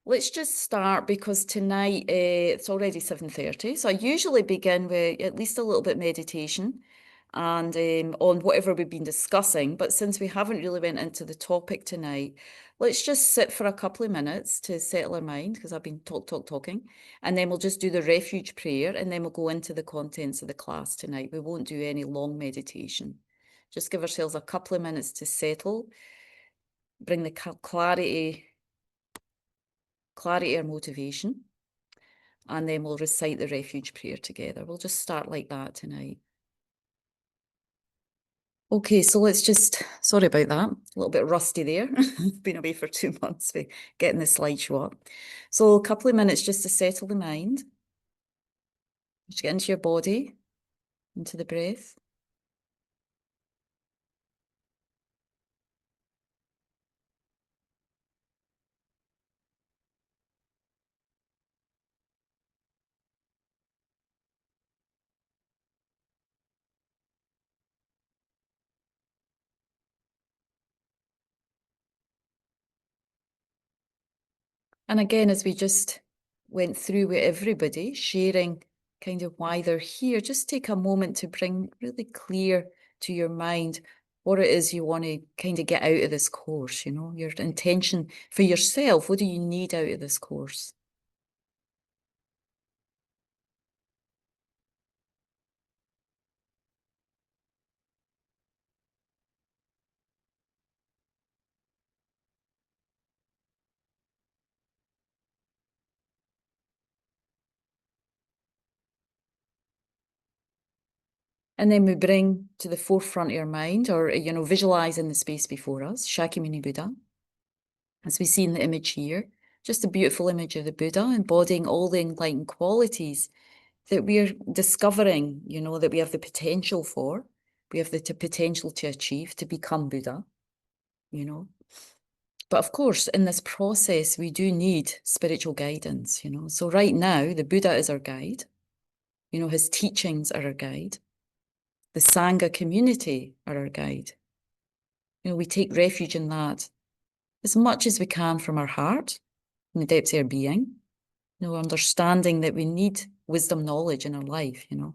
let's just start because tonight it's already 7:30. So I usually begin with at least a little bit meditation and on whatever we've been discussing. But since we haven't really went into the topic tonight, let's just sit for a couple of minutes to settle our mind because I've been talking. And then we'll just do the refuge prayer and then we'll go into the contents of the class tonight. We won't do any long meditation. Just give ourselves a couple of minutes to settle, bring the clarity or motivation, and then we'll recite the refuge prayer together. We'll just start like that tonight. Okay, so let's just, sorry about that, a little bit rusty there. Been away for 2 months for getting the slideshow up. So a couple of minutes just to settle the mind. Just get into your body, into the breath. And again, as we just went through with everybody, sharing kind of why they're here, just take a moment to bring really clear to your mind what it is you want to kind of get out of this course, you know, your intention for yourself. What do you need out of this course? And then we bring to the forefront of your mind, or, you know, visualize in the space before us, Shakyamuni Buddha, as we see in the image here, just a beautiful image of the Buddha embodying all the enlightened qualities that we're discovering, you know, that we have the potential for, we have the potential to achieve, to become Buddha, you know. But of course, in this process, we do need spiritual guidance, you know. So right now, the Buddha is our guide. You know, his teachings are our guide. The Sangha community are our guide. You know, we take refuge in that as much as we can from our heart, in the depths of our being, you know, understanding that we need wisdom, knowledge in our life, you know.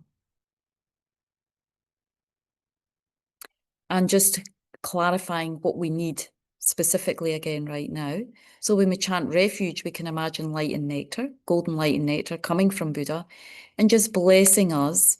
And just clarifying what we need specifically again right now. So when we chant refuge, we can imagine light and nectar, golden light and nectar coming from Buddha, and just blessing us,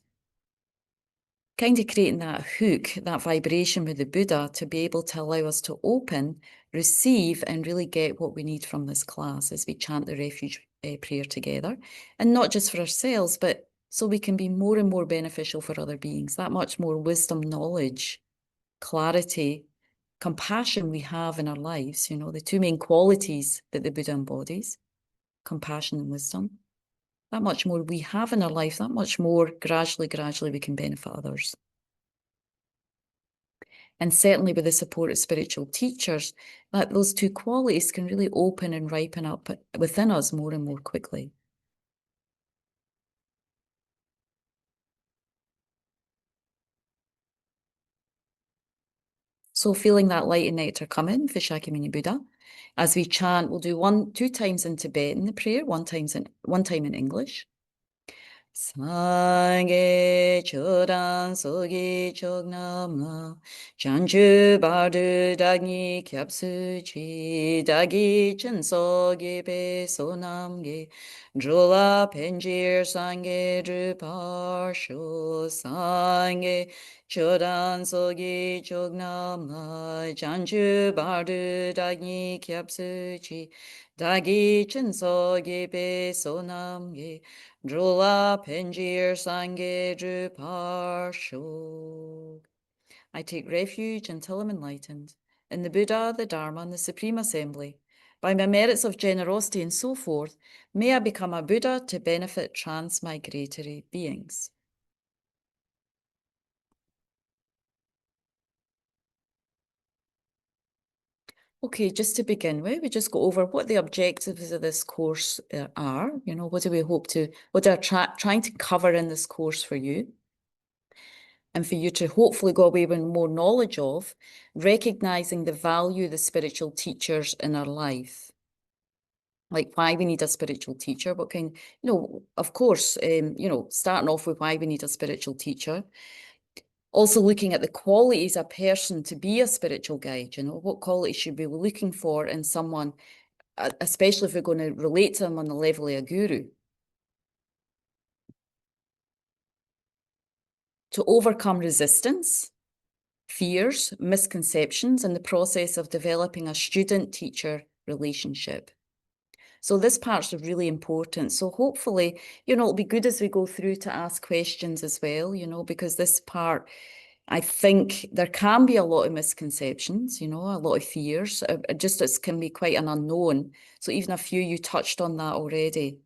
kind of creating that hook, that vibration with the Buddha to be able to allow us to open, receive, and really get what we need from this class as we chant the refuge prayer together. And not just for ourselves, but so we can be more and more beneficial for other beings, that much more wisdom, knowledge, clarity, compassion we have in our lives, you know, the two main qualities that the Buddha embodies, compassion and wisdom. That much more we have in our life, that much more gradually we can benefit others. And certainly with the support of spiritual teachers, that those two qualities can really open and ripen up within us more and more quickly. So feeling that light and nectar come in for Shakyamuni Buddha. As we chant, we'll do 2 times in Tibetan the prayer, one time in English. Sangye chodan sogi chognama chanchu bardu dagni kyapsu chi dagi chen sogi be sonamge drula penjir sangye drupar sho sangye chodan sogi chognama chanchu bardu dagni kyapsu chi dagi chen sogi be sonamge Drula Penjir Sange Druparsho. I take refuge until I'm enlightened in the Buddha, the Dharma, and the Supreme Assembly. By my merits of generosity and so forth, may I become a Buddha to benefit transmigratory beings. Okay, just to begin with, we just go over what the objectives of this course are. You know, what do we hope to, what are trying to cover in this course for you? And for you to hopefully go away with more knowledge of, recognizing the value of the spiritual teachers in our life. like why we need a spiritual teacher, what kind, of course, starting off with why we need a spiritual teacher. Also looking at the qualities of a person to be a spiritual guide, what qualities should we be looking for in someone, especially if we're going to relate to them on the level of a guru. To overcome resistance, fears, misconceptions in the process of developing a student-teacher relationship. So this part's really important. So hopefully, it'll be good as we go through to ask questions as well, because this part, I think there can be a lot of misconceptions, a lot of fears. It can be quite an unknown. So even a few, you touched on that already.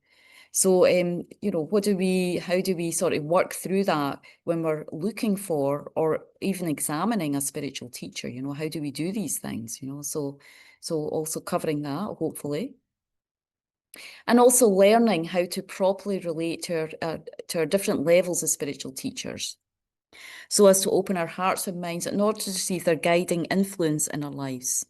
So, how do we sort of work through that when we're looking for or even examining a spiritual teacher? How do we do these things? So also covering that, hopefully. And also learning how to properly relate to our different levels of spiritual teachers, so as to open our hearts and minds in order to receive their guiding influence in our lives.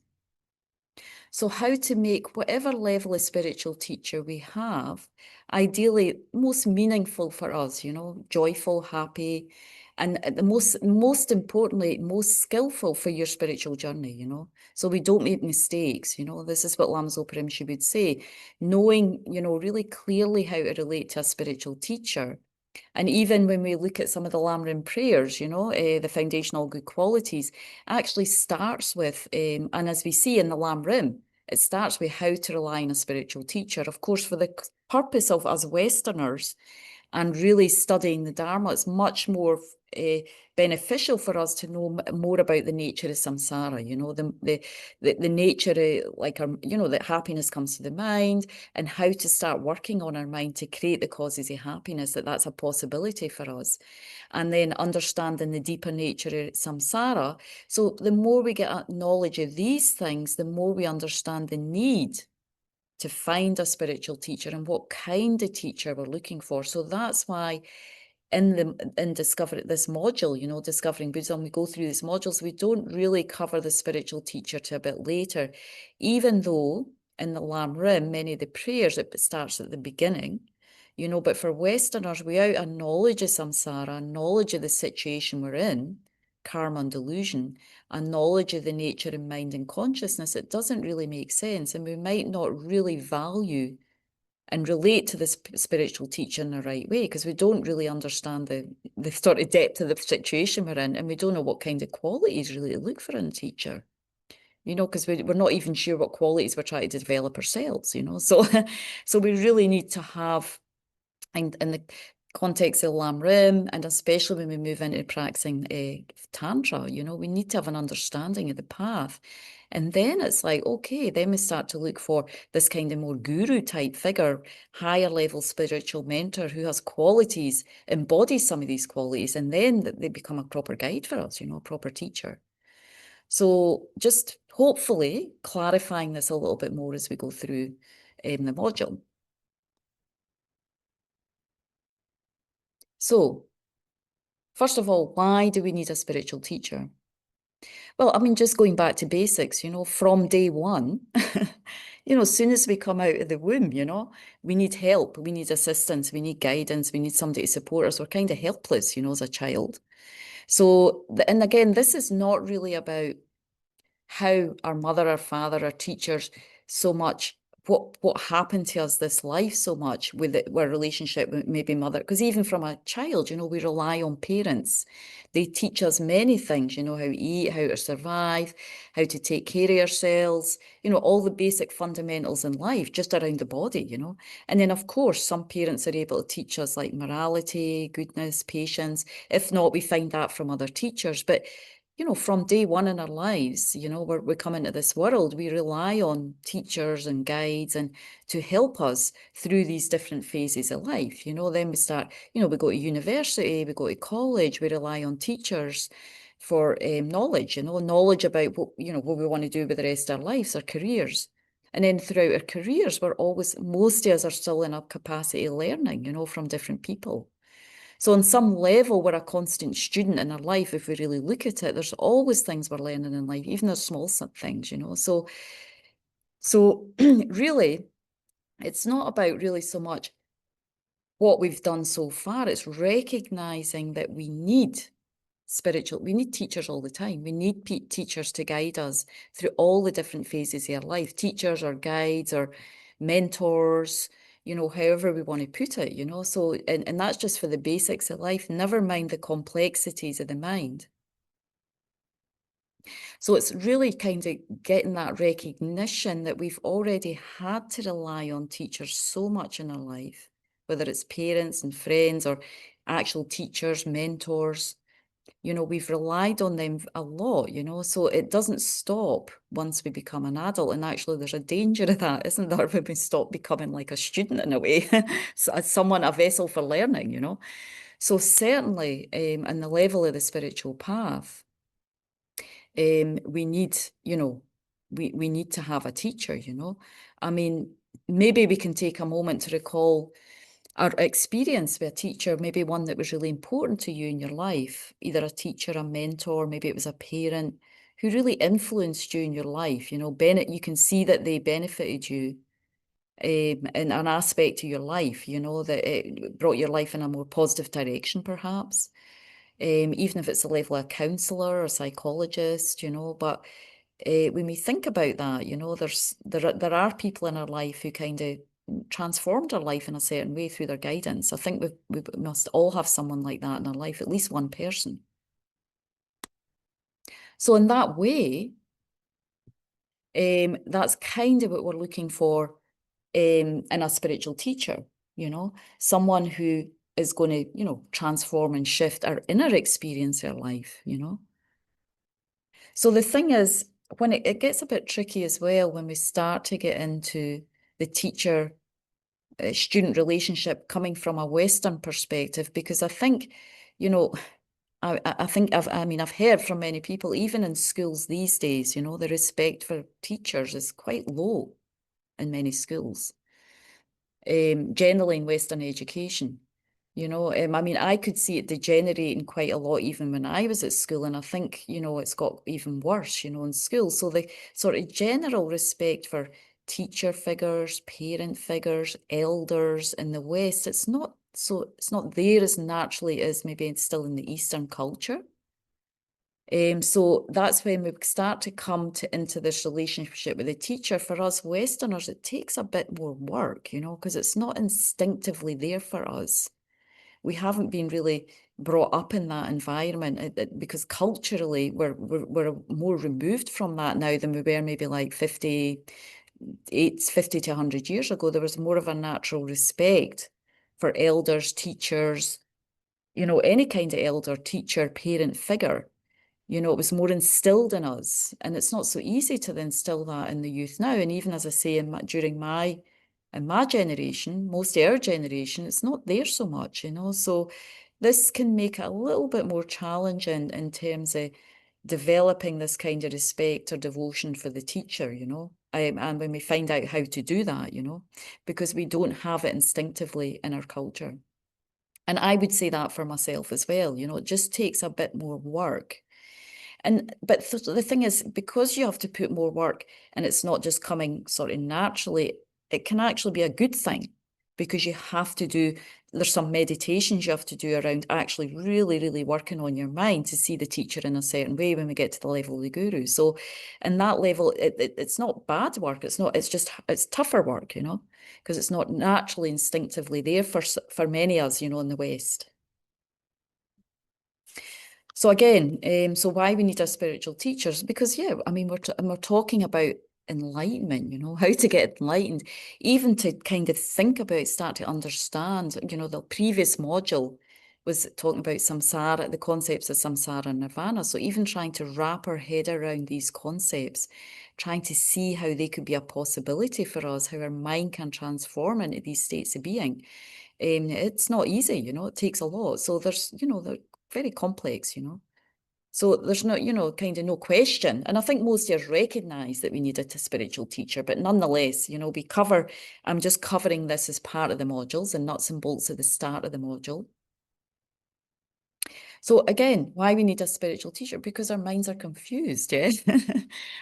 So how to make whatever level of spiritual teacher we have, ideally most meaningful for us, joyful, happy, and the most importantly, most skillful for your spiritual journey, so we don't make mistakes, this is what Lam Zopa Rinpoche would say, knowing, really clearly how to relate to a spiritual teacher. And even when we look at some of the Lamrim prayers, the foundational good qualities, actually starts with, and as we see in the Lamrim, it starts with how to rely on a spiritual teacher. Of course, for the purpose of us Westerners and really studying the Dharma, it's much more beneficial for us to know more about the nature of samsara, the nature of, like, that happiness comes to the mind, and how to start working on our mind to create the causes of happiness, that's a possibility for us. And then understanding the deeper nature of samsara. So the more we get knowledge of these things, the more we understand the need to find a spiritual teacher and what kind of teacher we're looking for. So that's why in this module, Discovering Buddhism, we go through these modules, we don't really cover the spiritual teacher till a bit later, even though in the Lam Rim, many of the prayers, it starts at the beginning, but for Westerners, without a knowledge of samsara, knowledge of the situation we're in, karma and delusion, a knowledge of the nature of mind and consciousness, it doesn't really make sense. And we might not really value and relate to this spiritual teacher in the right way, because we don't really understand the sort of depth of the situation we're in, and we don't know what kind of qualities really to look for in a teacher, because we're not even sure what qualities we're trying to develop ourselves, so so we really need to have, in the context of Lam Rim, and especially when we move into practicing Tantra, we need to have an understanding of the path. And then it's like, okay, then we start to look for this kind of more guru type figure, higher level spiritual mentor who has qualities, embodies some of these qualities, and then they become a proper guide for us, a proper teacher. So just hopefully clarifying this a little bit more as we go through the module. So, first of all, why do we need a spiritual teacher? Well, I mean, just going back to basics, from day one, as soon as we come out of the womb, we need help, we need assistance, we need guidance, we need somebody to support us. We're kind of helpless, as a child. So, and again, this is not really about how our mother, our father, our teachers, so much what happened to us this life so much with our relationship with maybe mother, because even from a child, we rely on parents. They teach us many things, how to eat, how to survive, how to take care of ourselves, all the basic fundamentals in life just around the body, and then of course some parents are able to teach us like morality, goodness, patience. If not, we find that from other teachers. But from day one in our lives, we come into this world, we rely on teachers and guides and to help us through these different phases of life. Then we start, we go to university, we go to college, we rely on teachers for knowledge, knowledge about what we want to do with the rest of our lives, our careers. And then throughout our careers, most of us are still in a capacity of learning, from different people. So on some level, we're a constant student in our life. If we really look at it, there's always things we're learning in life, even the small things, So really, It's not about really so much what we've done so far. It's recognizing that we need teachers all the time. We need teachers to guide us through all the different phases of our life. Teachers or guides or mentors, however we want to put it, So, and that's just for the basics of life, never mind the complexities of the mind. So it's really kind of getting that recognition that we've already had to rely on teachers so much in our life, whether it's parents and friends or actual teachers, mentors. We've relied on them a lot, so it doesn't stop once we become an adult. And actually, there's a danger of that, isn't there, when we stop becoming like a student in a way, so as someone, a vessel for learning, So certainly, in the level of the spiritual path, we need, we need to have a teacher, I mean, maybe we can take a moment to recall our experience with a teacher, maybe one that was really important to you in your life, either a teacher, a mentor, maybe it was a parent who really influenced you in your life. You can see that they benefited you in an aspect of your life, that it brought your life in a more positive direction, perhaps. Even if it's the level of a counsellor or psychologist, but when we think about that, there are people in our life who kind of transformed our life in a certain way through their guidance. I think we must all have someone like that in our life, at least one person. So in that way, that's kind of what we're looking for in a spiritual teacher, someone who is going to, transform and shift our inner experience of our life, So the thing is, when it gets a bit tricky as well, when we start to get into the teacher student relationship coming from a Western perspective, because I think, I think I've heard from many people, even in schools these days, the respect for teachers is quite low in many schools, generally in Western education. I could see it degenerating quite a lot even when I was at school, and I think, it's got even worse, in school. So the sort of general respect for teacher figures, parent figures, elders in the West, it's not there as naturally as maybe it's still in the Eastern culture. So that's when we start to come into this relationship with the teacher. For us Westerners, it takes a bit more work, because it's not instinctively there for us. We haven't been really brought up in that environment because culturally we're more removed from that now than we were maybe like 50 to 100 years ago. There was more of a natural respect for elders, teachers, any kind of elder, teacher, parent figure. It was more instilled in us, and it's not so easy to instill that in the youth now. And even as I say, during my generation, most of our generation, it's not there so much, So this can make it a little bit more challenging in terms of developing this kind of respect or devotion for the teacher, and when we find out how to do that, because we don't have it instinctively in our culture. And I would say that for myself as well, it just takes a bit more work. But the thing is, because you have to put more work and it's not just coming sort of naturally, it can actually be a good thing, because you have to there's some meditations you have to do around actually really, really working on your mind to see the teacher in a certain way when we get to the level of the guru. So in that level, it's not bad work. It's tougher work, because it's not naturally instinctively there for many of us, in the West. So again, so why we need our spiritual teachers? Because we're talking about enlightenment, how to get enlightened, even to kind of think about, start to understand, the previous module was talking about samsara, the concepts of samsara and nirvana. So even trying to wrap our head around these concepts, trying to see how they could be a possibility for us, how our mind can transform into these states of being. It's not easy, it takes a lot. So they're very complex, So there's no, kind of no question. And I think most of us recognise that we needed a spiritual teacher, but nonetheless, I'm just covering this as part of the modules and nuts and bolts at the start of the module. So again, why we need a spiritual teacher? Because our minds are confused, yeah?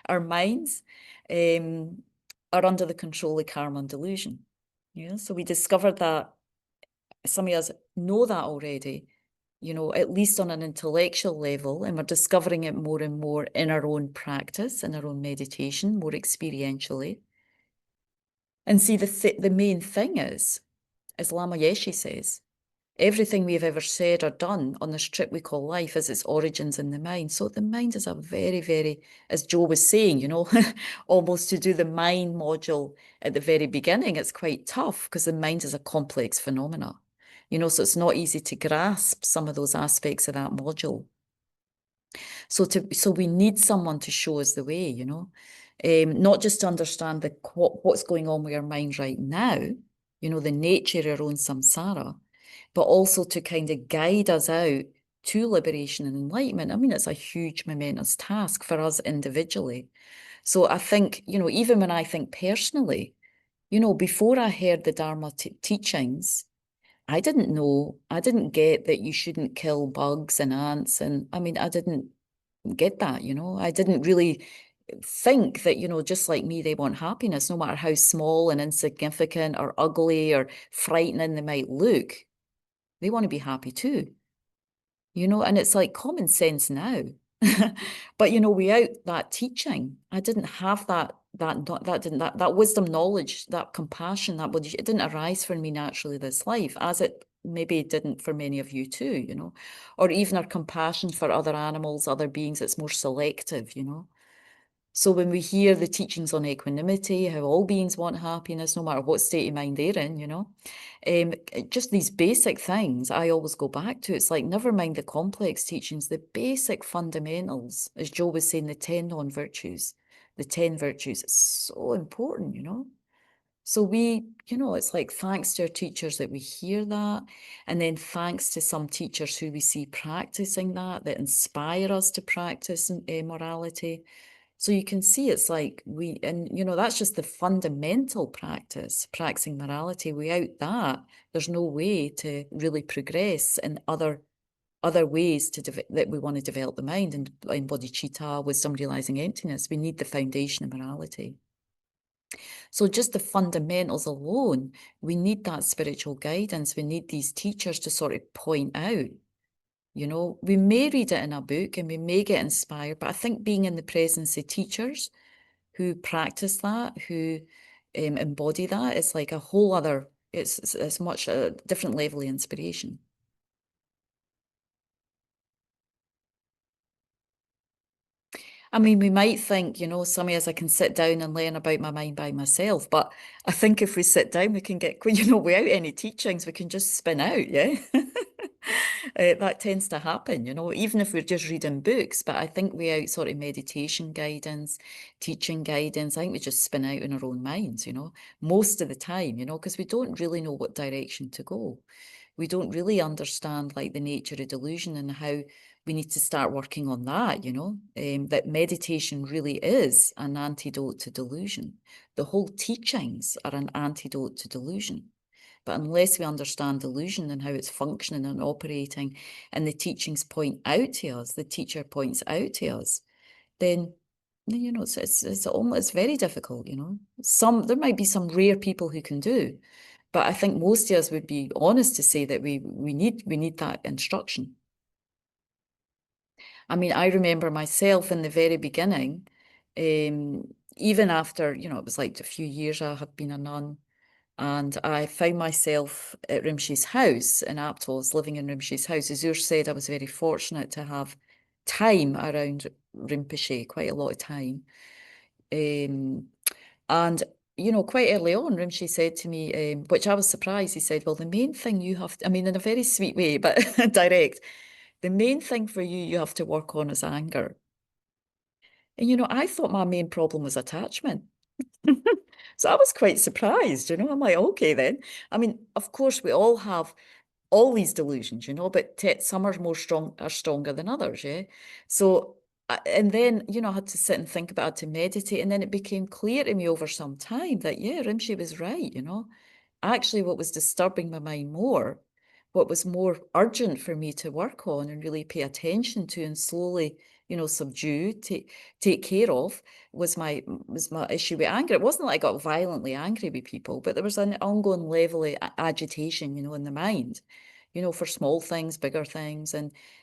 Our minds are under the control of karma and delusion. Yeah, so we discovered that some of us know that already, at least on an intellectual level, and we're discovering it more and more in our own practice, in our own meditation, more experientially. And see, the main thing is, as Lama Yeshe says, everything we've ever said or done on this trip we call life has its origins in the mind. So the mind is a very, very, as Joe was saying, almost to do the mind module at the very beginning, it's quite tough because the mind is a complex phenomena. So it's not easy to grasp some of those aspects of that module. So we need someone to show us the way, not just to understand what's going on with our mind right now, the nature of our own samsara, but also to kind of guide us out to liberation and enlightenment. I mean, it's a huge momentous task for us individually. So I think, even when I think personally, before I heard the Dharma teachings, I didn't get that you shouldn't kill bugs and ants. And I mean, I didn't get that, I didn't really think that, just like me, they want happiness, no matter how small and insignificant or ugly or frightening they might look. They want to be happy too, and it's like common sense now. But without that teaching, I didn't have that wisdom, knowledge, that compassion, it didn't arise for me naturally this life, as it maybe didn't for many of you too, or even our compassion for other animals, other beings, it's more selective. So when we hear the teachings on equanimity, how all beings want happiness, no matter what state of mind they're in, just these basic things I always go back to. It's like, never mind the complex teachings, the basic fundamentals, as Joe was saying, the 10 non-virtues, the 10 virtues, it's so important. So it's like, thanks to our teachers that we hear that, and then thanks to some teachers who we see practicing that inspire us to practice morality. So you can see it's like that's just the fundamental practice, practicing morality. Without that, there's no way to really progress in other ways that we want to develop the mind, and in bodhicitta, wisdom, realizing emptiness. We need the foundation of morality. So just the fundamentals alone, we need that spiritual guidance. We need these teachers to sort of point out. We may read it in a book and we may get inspired, but I think being in the presence of teachers who practice that, who embody that, it's like a whole other, it's much a different level of inspiration. I mean, we might think, some of us, I can sit down and learn about my mind by myself, but I think if we sit down, we can get, without any teachings, we can just spin out, yeah? That tends to happen, even if we're just reading books. But I think without sort of meditation guidance, teaching guidance, I think we just spin out in our own minds, most of the time, because we don't really know what direction to go. We don't really understand like the nature of delusion and how we need to start working on that, that meditation really is an antidote to delusion. The whole teachings are an antidote to delusion. But unless we understand delusion and how it's functioning and operating, and the teachings point out to us, the teacher points out to us, then it's very difficult. There might be some rare people who can do, but I think most of us would be honest to say that we need that instruction. I mean, I remember myself in the very beginning, even after it was like a few years I had been a nun. And I found myself at Rinpoche's house in Aptos, living in Rinpoche's house. As Urs said, I was very fortunate to have time around Rinpoche, quite a lot of time. And, quite early on, Rinpoche said to me, which I was surprised, he said, well, the main thing you have to, I mean, in a very sweet way, but direct, the main thing for you have to work on is anger. And, I thought my main problem was attachment. So I was quite surprised, I'm like, okay then. I mean, of course, we all have all these delusions, but some are stronger than others, yeah? So, and then, I had to sit and think about it, to meditate, and then it became clear to me over some time that, yeah, Rinpoche was right, Actually, what was disturbing my mind more, what was more urgent for me to work on and really pay attention to and slowly subdue, take care of, was my issue with anger. It wasn't like I got violently angry with people, but there was an ongoing level of agitation, in the mind, for small things, bigger things.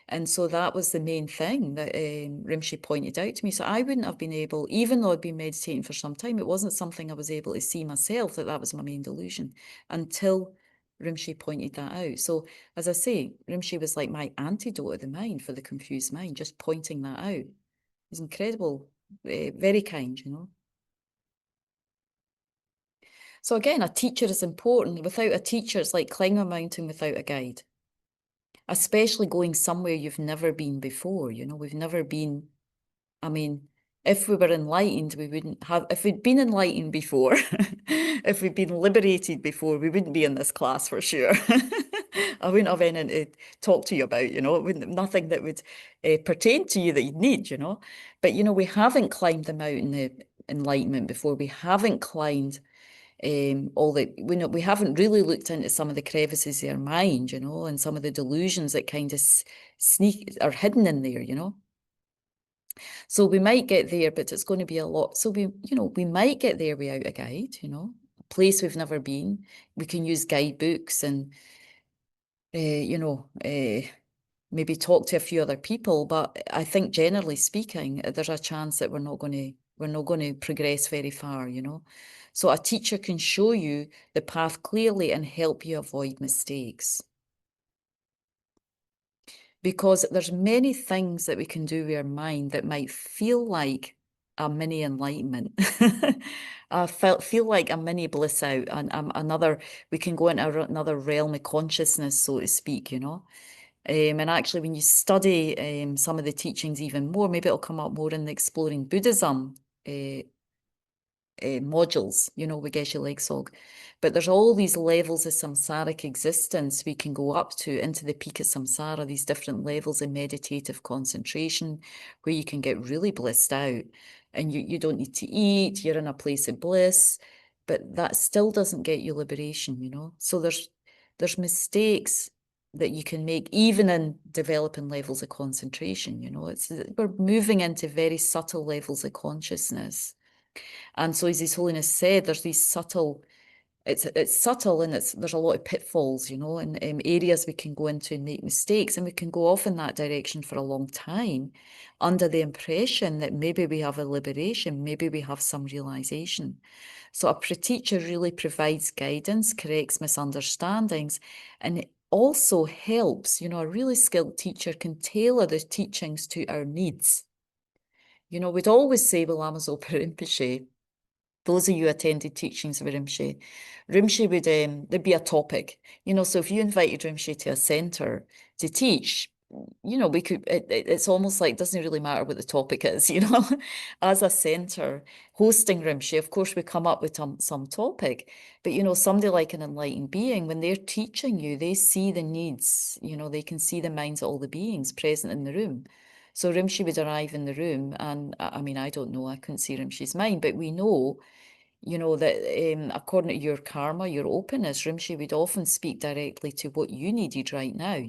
And so that was the main thing that Rimshi pointed out to me. So I wouldn't have been able, even though I'd been meditating for some time, it wasn't something I was able to see myself, that was my main delusion, until Rimshi pointed that out. So as I say, Rimshi was like my antidote of the mind for the confused mind, just pointing that out. He's incredible, very kind, So again, a teacher is important. Without a teacher, it's like climbing a mountain without a guide, especially going somewhere you've never been before. We've never been, I mean, if we were enlightened, we wouldn't have, if we'd been enlightened before, if we'd been liberated before, we wouldn't be in this class for sure. I wouldn't have anything to talk to you about, it wouldn't, nothing that would pertain to you that you'd need, But, we haven't climbed the mountain of enlightenment before. We haven't climbed all the, we haven't really looked into some of the crevices of our mind, and some of the delusions that kind of sneak are hidden in there, So we might get there, but it's going to be a lot. So we might get there without a guide, a place we've never been. We can use guidebooks and, maybe talk to a few other people. But I think generally speaking, there's a chance that we're not going to progress very far, So a teacher can show you the path clearly and help you avoid mistakes. Because there's many things that we can do with our mind that might feel like a mini enlightenment. I feel like a mini bliss out, and another, we can go into another realm of consciousness, so to speak, And actually, when you study some of the teachings even more, maybe it'll come up more in the Exploring Buddhism modules, with Geshe Legsog. But there's all these levels of samsaric existence we can go up to into the peak of samsara, these different levels of meditative concentration where you can get really blissed out and you don't need to eat, you're in a place of bliss, but that still doesn't get you liberation, So there's mistakes that you can make even in developing levels of concentration, we're moving into very subtle levels of consciousness. And so as His Holiness said, there's these subtle, it's subtle and there's a lot of pitfalls, and areas we can go into and make mistakes, and we can go off in that direction for a long time under the impression that maybe we have a liberation, maybe we have some realization. So a teacher really provides guidance, corrects misunderstandings, and it also helps, a really skilled teacher can tailor the teachings to our needs. We'd always say, well, Lama Zopa Rinpoche, those of you attended teachings of Rimshi would, there'd be a topic, so if you invited Rimshi to a centre to teach, we could, it's almost like, it doesn't really matter what the topic is, as a centre hosting Rimshi, of course, we come up with some topic, but, somebody like an enlightened being, when they're teaching you, they see the needs, they can see the minds of all the beings present in the room. So Rimshi would arrive in the room, and I mean, I don't know, I couldn't see Rimshi's mind, but we know, that according to your karma, your openness, Rimshi would often speak directly to what you needed right now,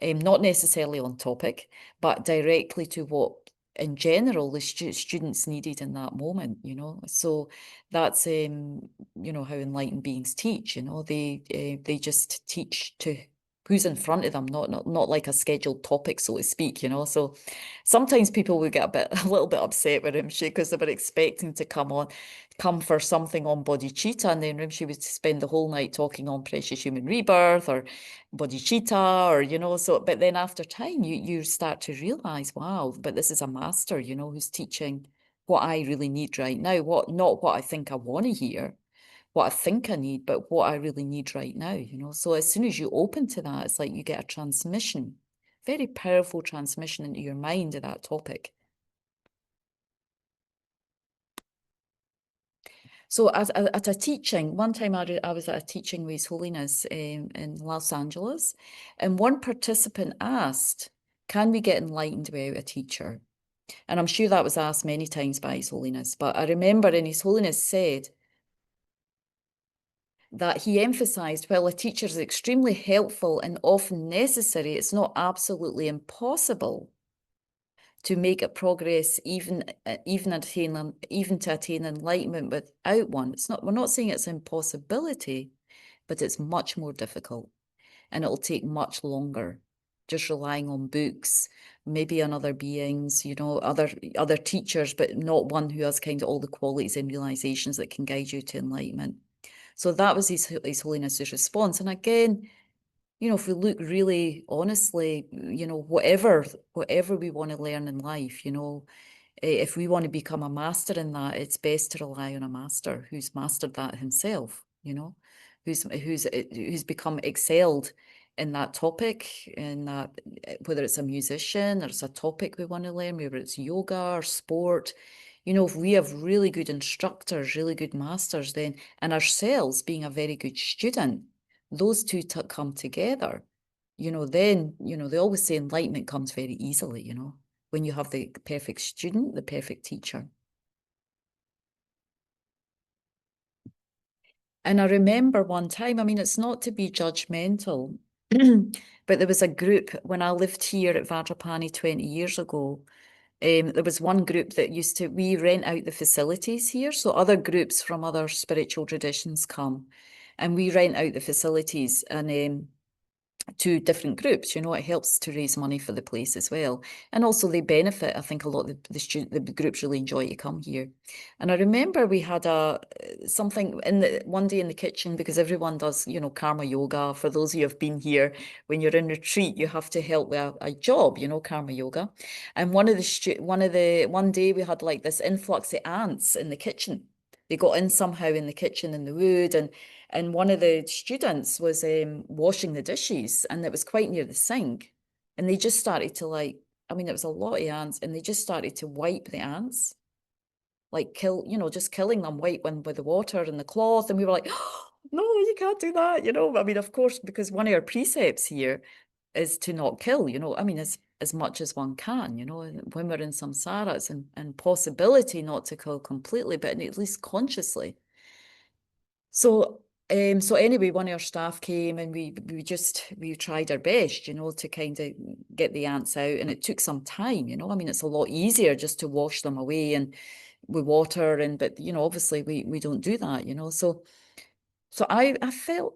not necessarily on topic, but directly to what, in general, the students needed in that moment, So that's, how enlightened beings teach, they just teach to who's in front of them, not like a scheduled topic, so to speak, So sometimes people would get a little bit upset with Rimshi because they were expecting to come for something on bodhicitta, and then Rimshi would spend the whole night talking on precious human rebirth or bodhicitta, or so. But then after time, you start to realize, wow, but this is a master, who's teaching what I really need right now. Not what I think I want to hear, what I think I need, but what I really need right now, So as soon as you open to that, it's like you get a transmission, very powerful transmission into your mind of that topic. So at a teaching, one time I was at a teaching with His Holiness in Los Angeles, and one participant asked, can we get enlightened without a teacher? And I'm sure that was asked many times by His Holiness, but I remember, and His Holiness said that he emphasized, while a teacher is extremely helpful and often necessary, it's not absolutely impossible to make it progress, even to attain enlightenment without one. We're not saying it's an impossibility, but it's much more difficult, and it'll take much longer. Just relying on books, maybe on other beings, other teachers, but not one who has kind of all the qualities and realizations that can guide you to enlightenment. So that was His Holiness's response. And again, if we look really honestly, whatever we want to learn in life, if we want to become a master in that, it's best to rely on a master who's mastered that himself, who's become excelled in that topic, in that, whether it's a musician or it's a topic we want to learn, whether it's yoga or sport. If we have really good instructors, really good masters, then, and ourselves being a very good student, those two come together, then, they always say enlightenment comes very easily, when you have the perfect student, the perfect teacher. And I remember one time, it's not to be judgmental, but there was a group when I lived here at Vajrapani 20 years ago. There was one group that we rent out the facilities here. So other groups from other spiritual traditions come and we rent out the facilities and to different groups. It helps to raise money for the place as well. And also they benefit. I think a lot of the groups really enjoy to come here. And I remember we had something one day in the kitchen, because everyone does, karma yoga. For those of you who have been here, when you're in retreat, you have to help with a job, karma yoga. And one day we had like this influx of ants in the kitchen. They got in somehow in the kitchen in the wood, and one of the students was washing the dishes, and it was quite near the sink, and they just started to it was a lot of ants, and they just started to wipe the ants, like just killing them, wipe one with the water and the cloth, and we were like, oh, no, you can't do that, of course, because one of our precepts here is to not kill, as much as one can, when we're in samsaras, and possibility not to kill completely, but at least consciously. So anyway, one of our staff came and we tried our best, to kind of get the ants out, and it took some time, it's a lot easier just to wash them away and with water, but obviously we don't do that, so I felt,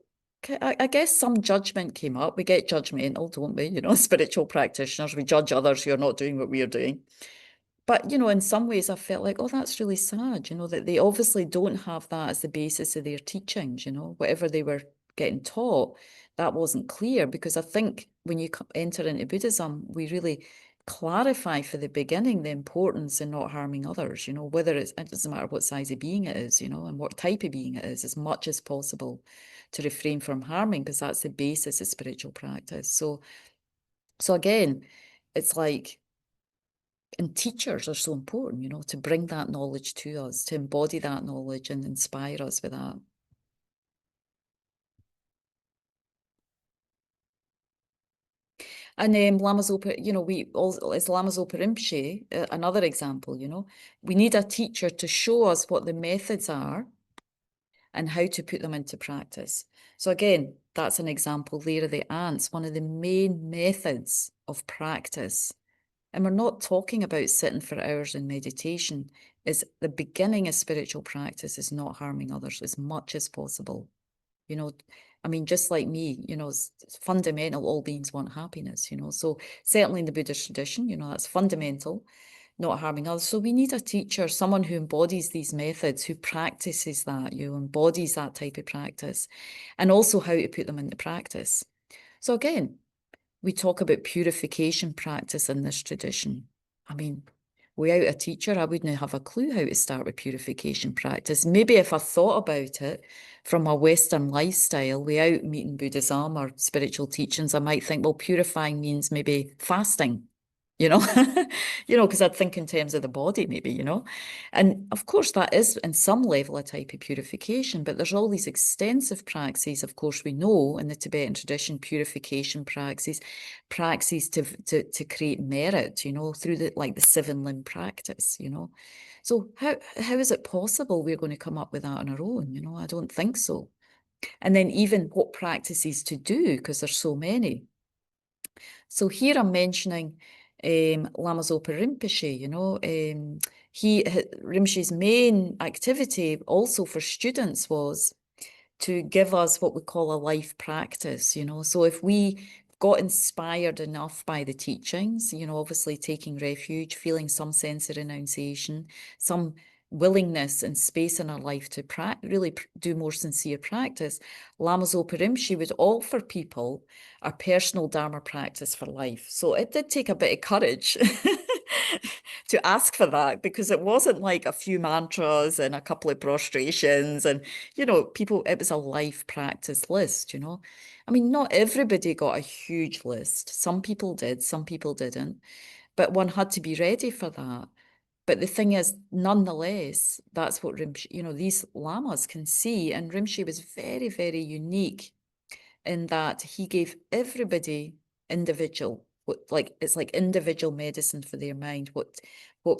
I guess some judgment came up. We get judgmental, don't we? Spiritual practitioners, we judge others who are not doing what we are doing. But, in some ways I felt like, oh, that's really sad, that they obviously don't have that as the basis of their teachings, whatever they were getting taught, that wasn't clear. Because I think when you enter into Buddhism, we really clarify for the beginning the importance in not harming others, whether it doesn't matter what size of being it is, and what type of being it is, as much as possible to refrain from harming, because that's the basis of spiritual practice. So again, it's like, and teachers are so important, to bring that knowledge to us, to embody that knowledge and inspire us with that. And Lama Zopa, as Lama Zopa Rinpoche, another example, we need a teacher to show us what the methods are and how to put them into practice. So again, that's an example there of the ants, one of the main methods of practice. And we're not talking about sitting for hours in meditation. Is the beginning of spiritual practice is not harming others as much as possible. Just like me, it's fundamental, all beings want happiness, So certainly in the Buddhist tradition, that's fundamental, not harming others. So we need a teacher, someone who embodies these methods, who practices that, embodies that type of practice, and also how to put them into practice. So again, we talk about purification practice in this tradition. Without a teacher, I wouldn't have a clue how to start with purification practice. Maybe if I thought about it from a Western lifestyle, without meeting Buddhism or spiritual teachings, I might think, well, purifying means maybe fasting, because I'd think in terms of the body, maybe, And of course, that is in some level a type of purification, but there's all these extensive praxis, of course, we know in the Tibetan tradition, purification praxis to create merit, through the seven limb practice, So how is it possible we're going to come up with that on our own? I don't think so. And then even what practices to do, because there's so many. So here I'm mentioning Lama Zopa Rinpoche, Rinpoche's main activity also for students was to give us what we call a life practice, So if we got inspired enough by the teachings, obviously taking refuge, feeling some sense of renunciation, some willingness and space in our life to really do more sincere practice, Lama Zopa Rinpoche would offer people a personal Dharma practice for life. So it did take a bit of courage to ask for that, because it wasn't like a few mantras and a couple of prostrations and, people, it was a life practice list, I mean, not everybody got a huge list. Some people did, some people didn't, but one had to be ready for that. But the thing is, nonetheless, that's what Rinpoche, these lamas can see. And Rinpoche was very, very unique in that he gave everybody individual, it's like individual medicine for their mind, what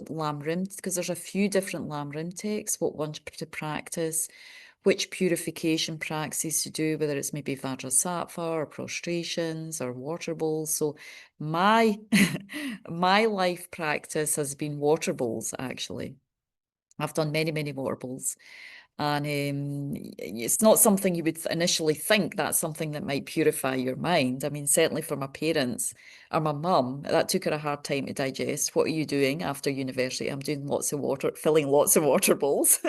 Lam Rim, because there's a few different Lam Rim texts, what one to practice, which purification practices to do, whether it's maybe Vajrasattva or prostrations or water bowls. So my my life practice has been water bowls, actually. I've done many, many water bowls. And it's not something you would initially think that's something that might purify your mind. I mean, certainly for my parents or my mum, that took her a hard time to digest. What are you doing after university? I'm doing lots of water, filling lots of water bowls.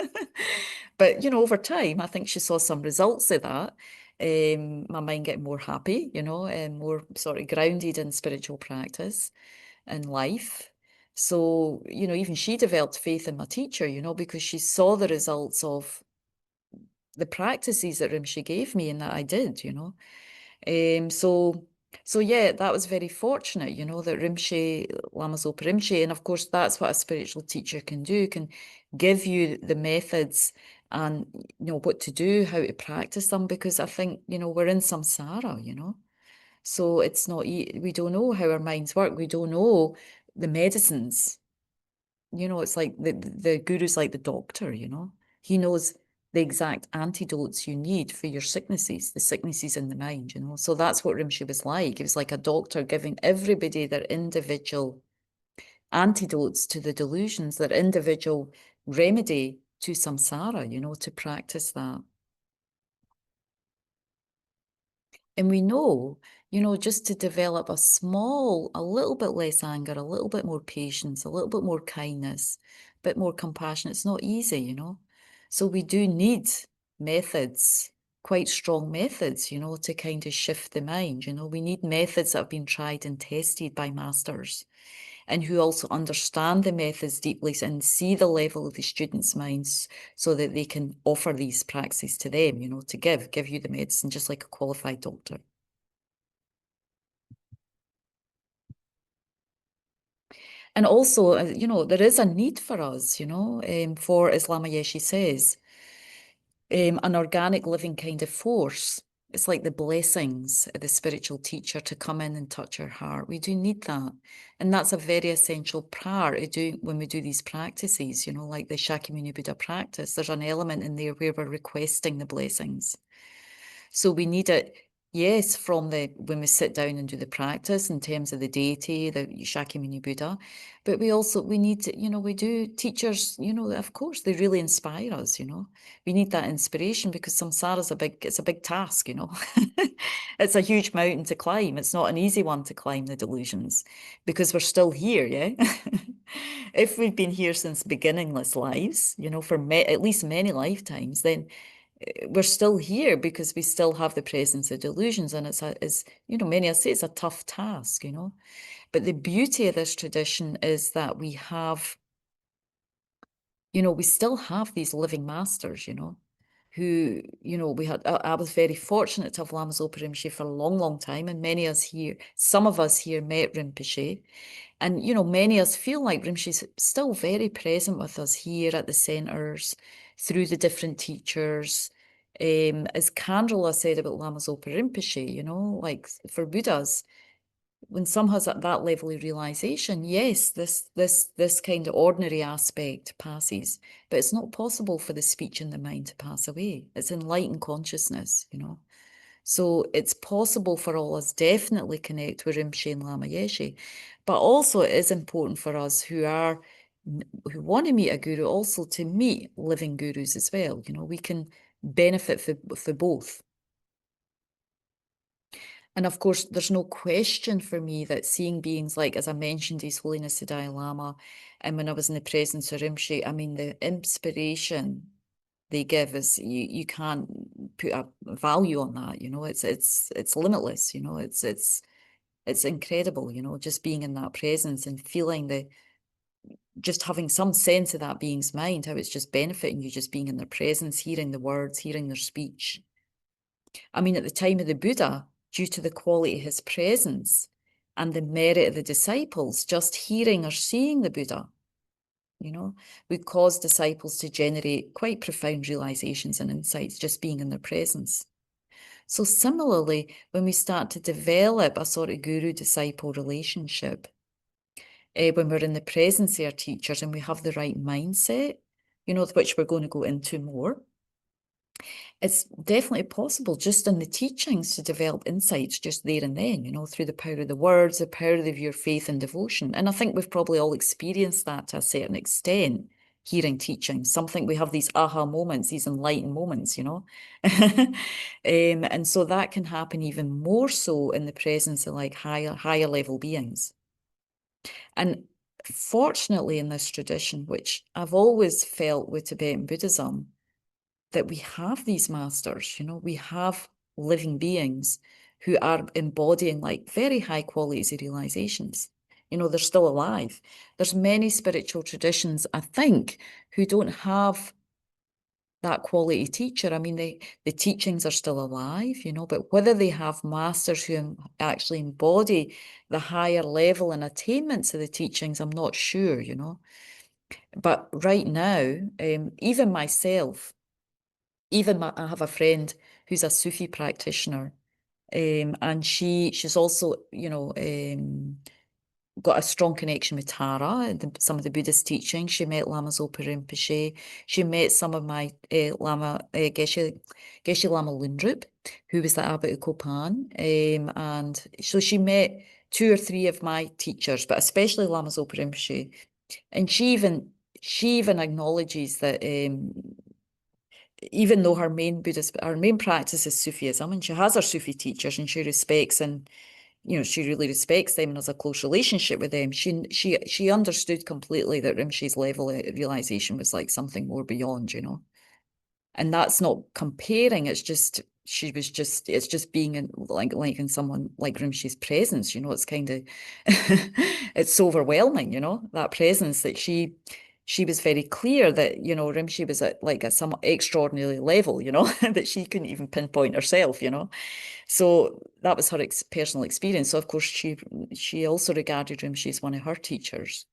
But, over time, I think she saw some results of that. My mind getting more happy, and more sort of grounded in spiritual practice and life. So, even she developed faith in my teacher, because she saw the results of the practices that Rinpoche gave me and that I did, So yeah, that was very fortunate, that Rinpoche, Lama Zopa Rinpoche, and of course that's what a spiritual teacher can do, can give you the methods and, what to do, how to practice them, because I think, we're in samsara, So it's not, we don't know how our minds work. We don't know the medicines. It's like the guru's like the doctor, He knows the exact antidotes you need for your sicknesses, the sicknesses in the mind, So that's what Rinpoche was like. It was like a doctor giving everybody their individual antidotes to the delusions, their individual remedy to samsara, to practice that. And we know, just to develop a little bit less anger, a little bit more patience, a little bit more kindness, a bit more compassion. It's not easy, So we do need methods, quite strong methods, to kind of shift the mind, We need methods that have been tried and tested by masters and who also understand the methods deeply and see the level of the students' minds so that they can offer these practices to them, to give you the medicine, just like a qualified doctor. And also, there is a need for us, for, as Lama Yeshe says, an organic living kind of force. It's like the blessings of the spiritual teacher to come in and touch our heart. We do need that. And that's a very essential part of doing when we do these practices, like the Shakyamuni Buddha practice. There's an element in there where we're requesting the blessings. So we need it, yes, from when we sit down and do the practice in terms of the deity, the Shakyamuni Buddha, but we need to, we do teachers, of course, they really inspire us, We need that inspiration because samsara's it's a big task, It's a huge mountain to climb. It's not an easy one to climb, the delusions, because we're still here, yeah? If we've been here since beginningless lives, for at least many lifetimes, then we're still here because we still have the presence of delusions, and it's many say it's a tough task, But the beauty of this tradition is that we have, we still have these living masters, who, we had. I was very fortunate to have Lama Zopa Rinpoche for a long, long time, and some of us here met Rinpoche. And, many of us feel like Rinpoche's still very present with us here at the centres, through the different teachers. As Candrela said about Lama Zopa Rinpoche, like for Buddhas, when some has at that level of realization, yes, this kind of ordinary aspect passes, but it's not possible for the speech and the mind to pass away. It's enlightened consciousness, So it's possible for all us definitely connect with Rinpoche and Lama Yeshe, but also it is important for us who want to meet a guru also to meet living gurus as well. You know, we can benefit for both. And of course, there's no question for me that seeing beings like, as I mentioned, His Holiness the Dalai Lama, and when I was in the presence of Rinpoche, I mean, the inspiration they give is you can't put a value on that. You know, it's limitless. You know, it's incredible. You know, just being in that presence and feeling just having some sense of that being's mind, how it's just benefiting you, just being in their presence, hearing the words, hearing their speech. I mean, at the time of the Buddha, due to the quality of his presence and the merit of the disciples, just hearing or seeing the Buddha, you know, would cause disciples to generate quite profound realizations and insights just being in their presence. So similarly, when we start to develop a sort of guru-disciple relationship, when we're in the presence of our teachers and we have the right mindset, you know, which we're going to go into more, it's definitely possible just in the teachings to develop insights just there and then, you know, through the power of the words, the power of your faith and devotion. And I think we've probably all experienced that to a certain extent, hearing teaching, something we have these aha moments, these enlightened moments, you know. And so that can happen even more so in the presence of like higher level beings. And fortunately in this tradition, which I've always felt with Tibetan Buddhism, that we have these masters, you know, we have living beings who are embodying like very high qualities of realizations. You know, they're still alive. There's many spiritual traditions, I think, who don't have that quality teacher. I mean, the teachings are still alive, you know, but whether they have masters who actually embody the higher level and attainments of the teachings, I'm not sure, you know. But right now, even myself, I have a friend who's a Sufi practitioner, and she's also, you know, got a strong connection with Tara and some of the Buddhist teachings. She met Lama Zopa Rinpoche. She met some of my Lama Geshe Lama Lundrup, who was the abbot of Kopan, and so she met 2 or 3 of my teachers, but especially Lama Zopa Rinpoche, and she even acknowledges that. Even though her main practice is Sufism, and she has her Sufi teachers, and she respects and she really respects them and has a close relationship with them. She understood completely that Rinpoche's level of realization was like something more beyond, and that's not comparing. It's just it's just being in like in someone like Rinpoche's presence. It's kind of it's overwhelming. That presence that she was very clear that, Rinpoche was at some extraordinary level, that she couldn't even pinpoint herself, So that was her personal experience. So of course she also regarded Rinpoche as one of her teachers.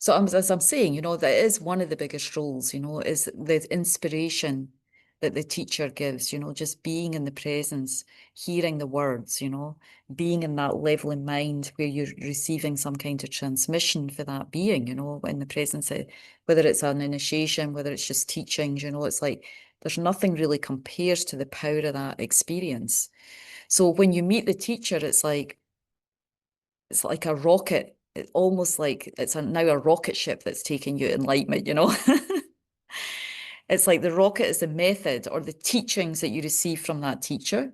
So as I'm saying, that is one of the biggest roles, is the inspiration that the teacher gives, just being in the presence, hearing the words, being in that level in mind where you're receiving some kind of transmission for that being, in the presence of, whether it's an initiation, whether it's just teachings, it's like there's nothing really compares to the power of that experience. So when you meet the teacher, it's like a rocket. It's almost like it's now a rocket ship that's taking you to enlightenment, It's like the rocket is the method or the teachings that you receive from that teacher,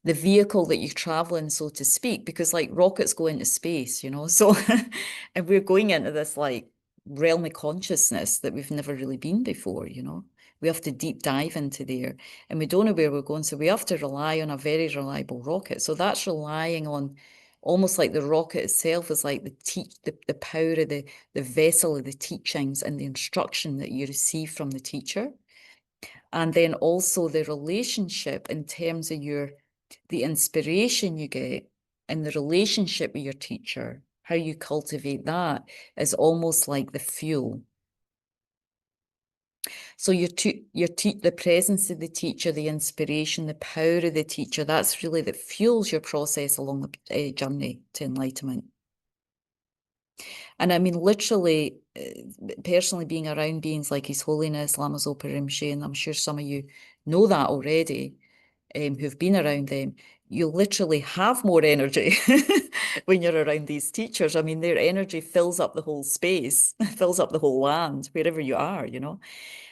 the vehicle that you travel in, so to speak, because like rockets go into space, So and we're going into this like realm of consciousness that we've never really been before, We have to deep dive into there and we don't know where we're going. So we have to rely on a very reliable rocket. So that's relying on almost like the rocket itself is like the power of the vessel of the teachings and the instruction that you receive from the teacher. And then also the relationship in terms of the inspiration you get and the relationship with your teacher, how you cultivate that is almost like the fuel. So the presence of the teacher, the inspiration, the power of the teacher, that's really that fuels your process along the journey to enlightenment. And I mean, literally, personally being around beings like His Holiness, Lama Zopa Rinpoche, and I'm sure some of you know that already, who've been around them, you literally have more energy when you're around these teachers. I mean, their energy fills up the whole space, fills up the whole land, wherever you are, you know.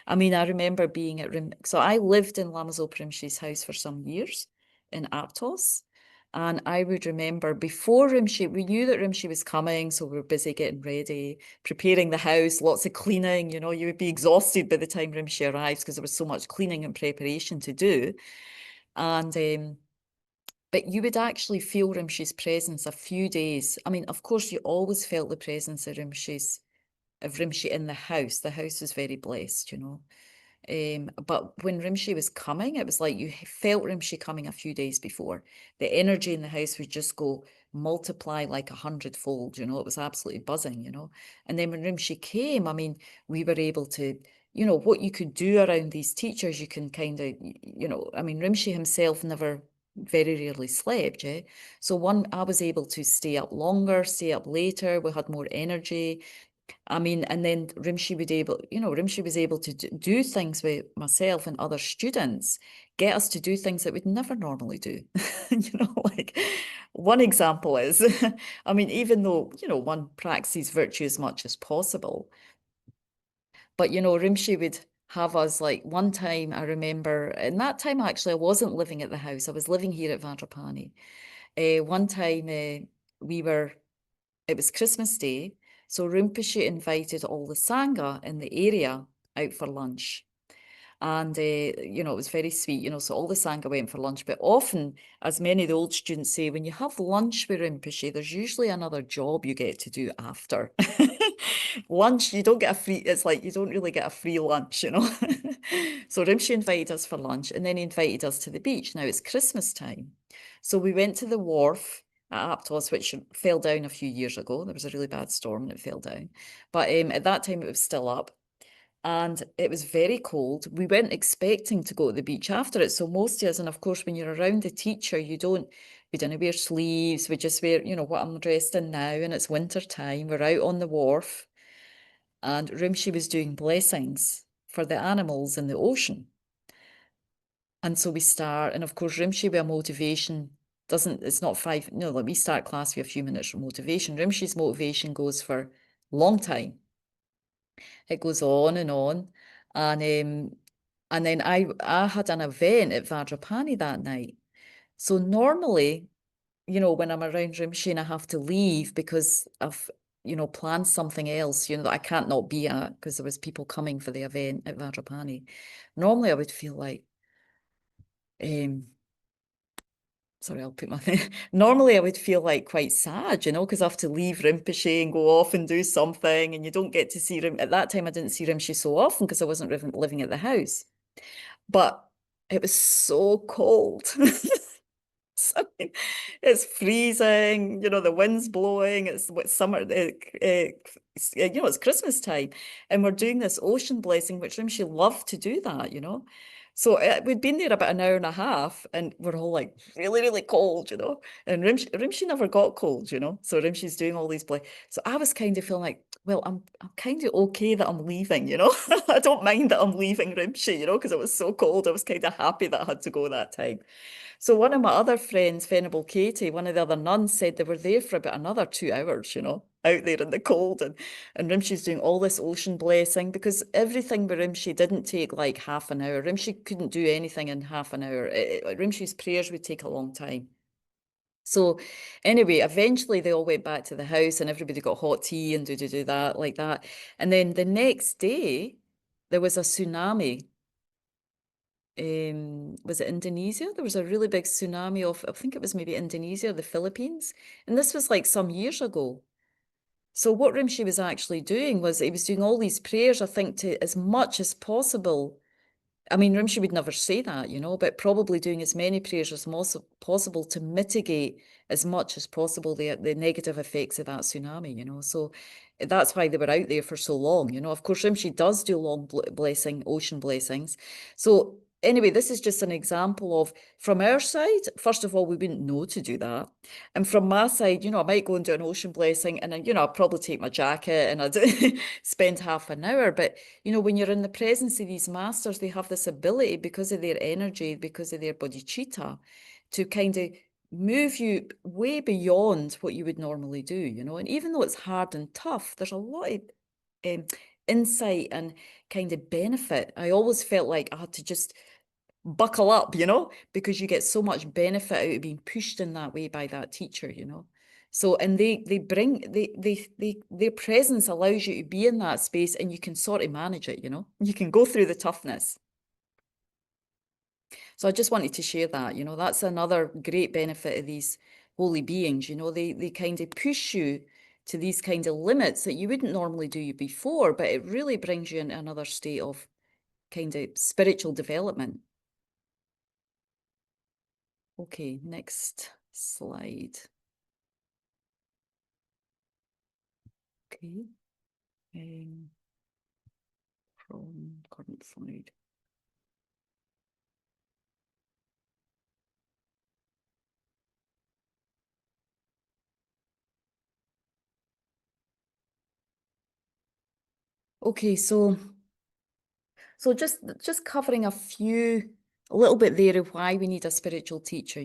I mean, I remember being at so I lived in Lama Zopa Rinpoche's house for some years in Aptos. And I would remember before Rinpoche, we knew that Rinpoche was coming, so we were busy getting ready, preparing the house, lots of cleaning. You know, you would be exhausted by the time Rinpoche arrives because there was so much cleaning and preparation to do. And but you would actually feel Rinpoche's presence a few days. I mean, of course, you always felt the presence of Rinpoche in the house. The house was very blessed, you know. But when Rinpoche was coming, it was like you felt Rinpoche coming a few days before. The energy in the house would just go multiply like 100-fold, you know. It was absolutely buzzing, you know. And then when Rinpoche came, I mean, we were able to, you know, what you could do around these teachers, you can kind of, you know, I mean, Rinpoche himself never very rarely slept, yeah. So I was able to stay up longer, stay up later. We had more energy. I mean, and then Rinpoche was able to do things with myself and other students, get us to do things that we'd never normally do. You know, like one example is, I mean, even though, you know, one practices virtue as much as possible, but, you know, Rinpoche would have us like one time, I remember, and that time actually I wasn't living at the house, I was living here at Vajrapani. One time it was Christmas Day, so Rinpoche invited all the Sangha in the area out for lunch. And, you know, it was very sweet, you know, so all the Sangha went for lunch. But often, as many of the old students say, when you have lunch with Rinpoche, there's usually another job you get to do after. Lunch, you don't get a free, it's like you don't really get a free lunch, you know. So Rinpoche invited us for lunch and then he invited us to the beach. Now it's Christmas time. So we went to the wharf at Aptos, which fell down a few years ago. There was a really bad storm and it fell down. But at that time, it was still up and it was very cold. We weren't expecting to go to the beach after it. So most of us, and of course, when you're around the teacher, we don't wear sleeves. We just wear, you know, what I'm dressed in now, and it's winter time. We're out on the wharf, and Rimshi was doing blessings for the animals in the ocean. And so we start, and of course, Rimshi with a motivation it's not five, no, like we start class with a few minutes of motivation. Rimshi's motivation goes for a long time. It goes on and on. And then I had an event at Vajrapani that night. So normally, you know, when I'm around Rimshi and I have to leave because I've, you know, planned something else, you know, that I can't not be at because there was people coming for the event at Vajrapani. Normally I would feel like, um, sorry, I'll put my thing. Normally I would feel like quite sad, you know, because I have to leave Rinpoche and go off and do something and you don't get to see Rim. At that time, I didn't see Rinpoche so often because I wasn't living at the house. But it was so cold. So, it's freezing, you know, the wind's blowing, it's what summer, you know, it's Christmas time, and we're doing this ocean blessing, which Rimshi loved to do that, you know. So we'd been there about an hour and a half, and we're all like really, really cold, you know. And Rimshi never got cold, you know. So Rimshi's doing all these So I was kind of feeling like, well, I'm kind of okay that I'm leaving, you know. I don't mind that I'm leaving Rimshi, you know, because it was so cold. I was kind of happy that I had to go that time. So one of my other friends, Venerable Katie, one of the other nuns, said they were there for about another 2 hours, you know, out there in the cold. And Rimshi's doing all this ocean blessing because everything with Rimshi didn't take like half an hour. Rimshi couldn't do anything in half an hour. Rimshi's prayers would take a long time. So anyway, eventually they all went back to the house and everybody got hot tea and do that, like that. And then the next day, there was a tsunami. Was it Indonesia? There was a really big tsunami off, I think it was maybe Indonesia or the Philippines. And this was like some years ago. So what Rimshi was actually doing was he was doing all these prayers, I think, to as much as possible. I mean, Rimshi would never say that, you know, but probably doing as many prayers as possible to mitigate as much as possible the negative effects of that tsunami, you know. So that's why they were out there for so long, you know. Of course, Rimshi does do long ocean blessings. So anyway, this is just an example of, from our side, first of all, we wouldn't know to do that. And from my side, I might go and do an ocean blessing and then, I'll probably take my jacket and I'd spend half an hour. But, when you're in the presence of these masters, they have this ability because of their energy, because of their bodhicitta, to kind of move you way beyond what you would normally do, And even though it's hard and tough, there's a lot of insight and kind of benefit. I always felt like I had to just buckle up, because you get so much benefit out of being pushed in that way by that teacher, So, and their presence allows you to be in that space and you can sort of manage it, You can go through the toughness. So I just wanted to share that, that's another great benefit of these holy beings, they kind of push you to these kind of limits that you wouldn't normally do before, but it really brings you into another state of kind of spiritual development. Okay, next slide. Okay, from current slide. Okay, so just covering a little bit there of why we need a spiritual teacher,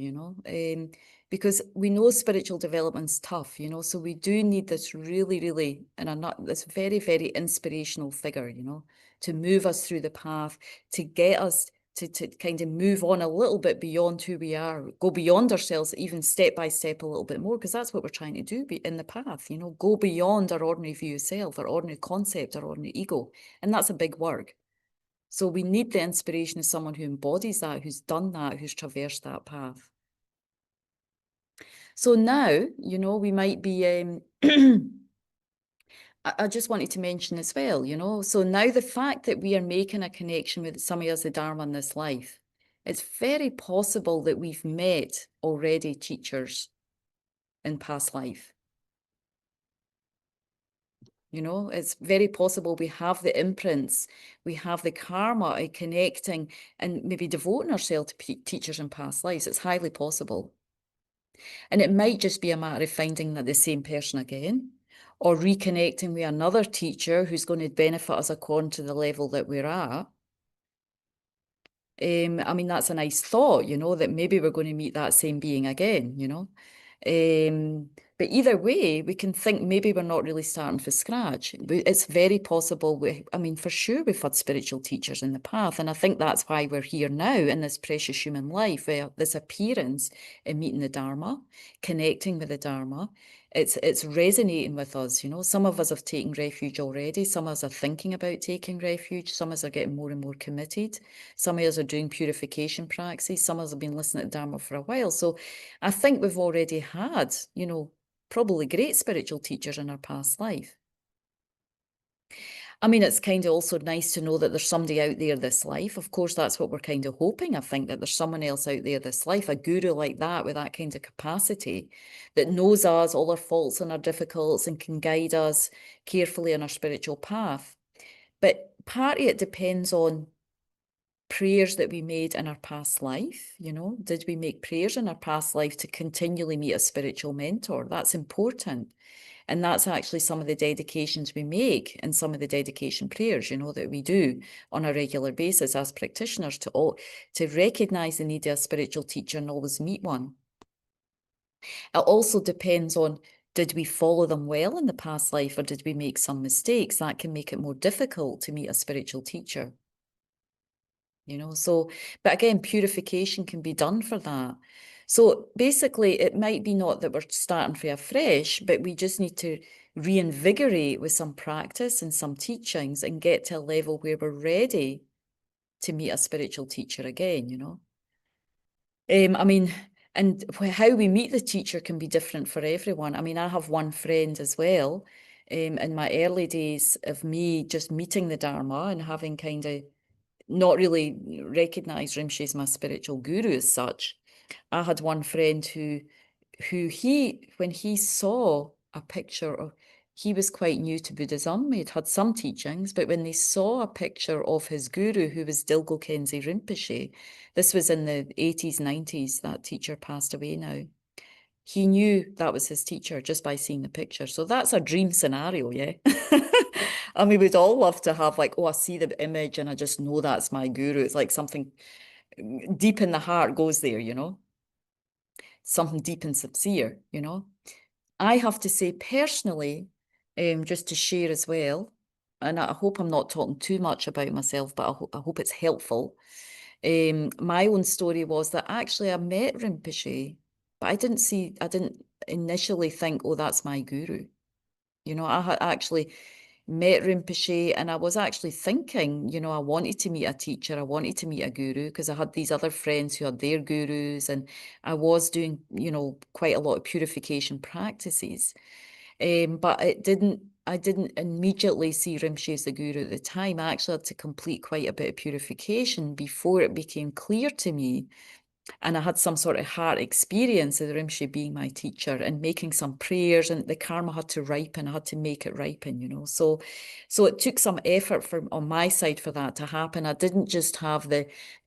because we know spiritual development's tough, so we do need this really, really, this very, very inspirational figure, to move us through the path, to get us to kind of move on a little bit beyond who we are, go beyond ourselves, even step by step a little bit more, because that's what we're trying to do in the path, go beyond our ordinary view of self, our ordinary concept, our ordinary ego. And that's a big work. So we need the inspiration of someone who embodies that, who's done that, who's traversed that path. So now, we might be, I just wanted to mention as well, so now the fact that we are making a connection with somebody as the Dharma in this life, it's very possible that we've met already teachers in past life. It's very possible we have the imprints, we have the karma of connecting and maybe devoting ourselves to teachers in past lives. It's highly possible. And it might just be a matter of finding that the same person again, or reconnecting with another teacher who's going to benefit us according to the level that we're at. I mean, that's a nice thought, that maybe we're going to meet that same being again, But either way, we can think maybe we're not really starting from scratch. It's very possible. For sure, we've had spiritual teachers in the path. And I think that's why we're here now in this precious human life, this appearance in meeting the Dharma, connecting with the Dharma. It's resonating with us, Some of us have taken refuge already. Some of us are thinking about taking refuge. Some of us are getting more and more committed. Some of us are doing purification practices. Some of us have been listening to Dharma for a while. So I think we've already had, probably great spiritual teachers in our past life. I mean, it's kind of also nice to know that there's somebody out there this life. Of course, that's what we're kind of hoping. I think that there's someone else out there this life, a guru like that with that kind of capacity that knows us, all our faults and our difficulties, and can guide us carefully on our spiritual path. But partly it depends on prayers that we made in our past life. Did we make prayers in our past life to continually meet a spiritual mentor? That's important. And that's actually some of the dedications we make and some of the dedication prayers, that we do on a regular basis as practitioners to recognize the need of a spiritual teacher and always meet one. It also depends on, did we follow them well in the past life or did we make some mistakes? That can make it more difficult to meet a spiritual teacher. But again, purification can be done for that. So basically, it might be not that we're starting from afresh, but we just need to reinvigorate with some practice and some teachings and get to a level where we're ready to meet a spiritual teacher again, and how we meet the teacher can be different for everyone. I have one friend as well, in my early days of me just meeting the Dharma and having kind of not really recognised Rinpoche as my spiritual guru as such. I had one friend who when he saw a picture of, he was quite new to Buddhism. He'd had some teachings, but when they saw a picture of his guru, who was Dilgo Khyentse Rinpoche, this was in the 80s, 90s, that teacher passed away now. He knew that was his teacher just by seeing the picture. So that's a dream scenario, yeah? And we would all love to have like, oh, I see the image and I just know that's my guru. It's like something deep in the heart goes there, you know? Something deep and sincere, you know? I have to say personally, just to share as well, and I hope I'm not talking too much about myself, but I hope it's helpful. My own story was that actually I met Rinpoche, but I didn't initially think, oh, that's my guru. You know, I had actually met Rinpoche and I was actually thinking, you know, I wanted to meet a teacher, I wanted to meet a guru because I had these other friends who had their gurus and I was doing, you know, quite a lot of purification practices. But I didn't immediately see Rinpoche as the guru at the time. I actually had to complete quite a bit of purification before it became clear to me. And I had some sort of heart experience of Rinpoche being my teacher and making some prayers, and the karma had to ripen. I had to make it ripen, you know. So it took some effort on my side for that to happen. I didn't just have the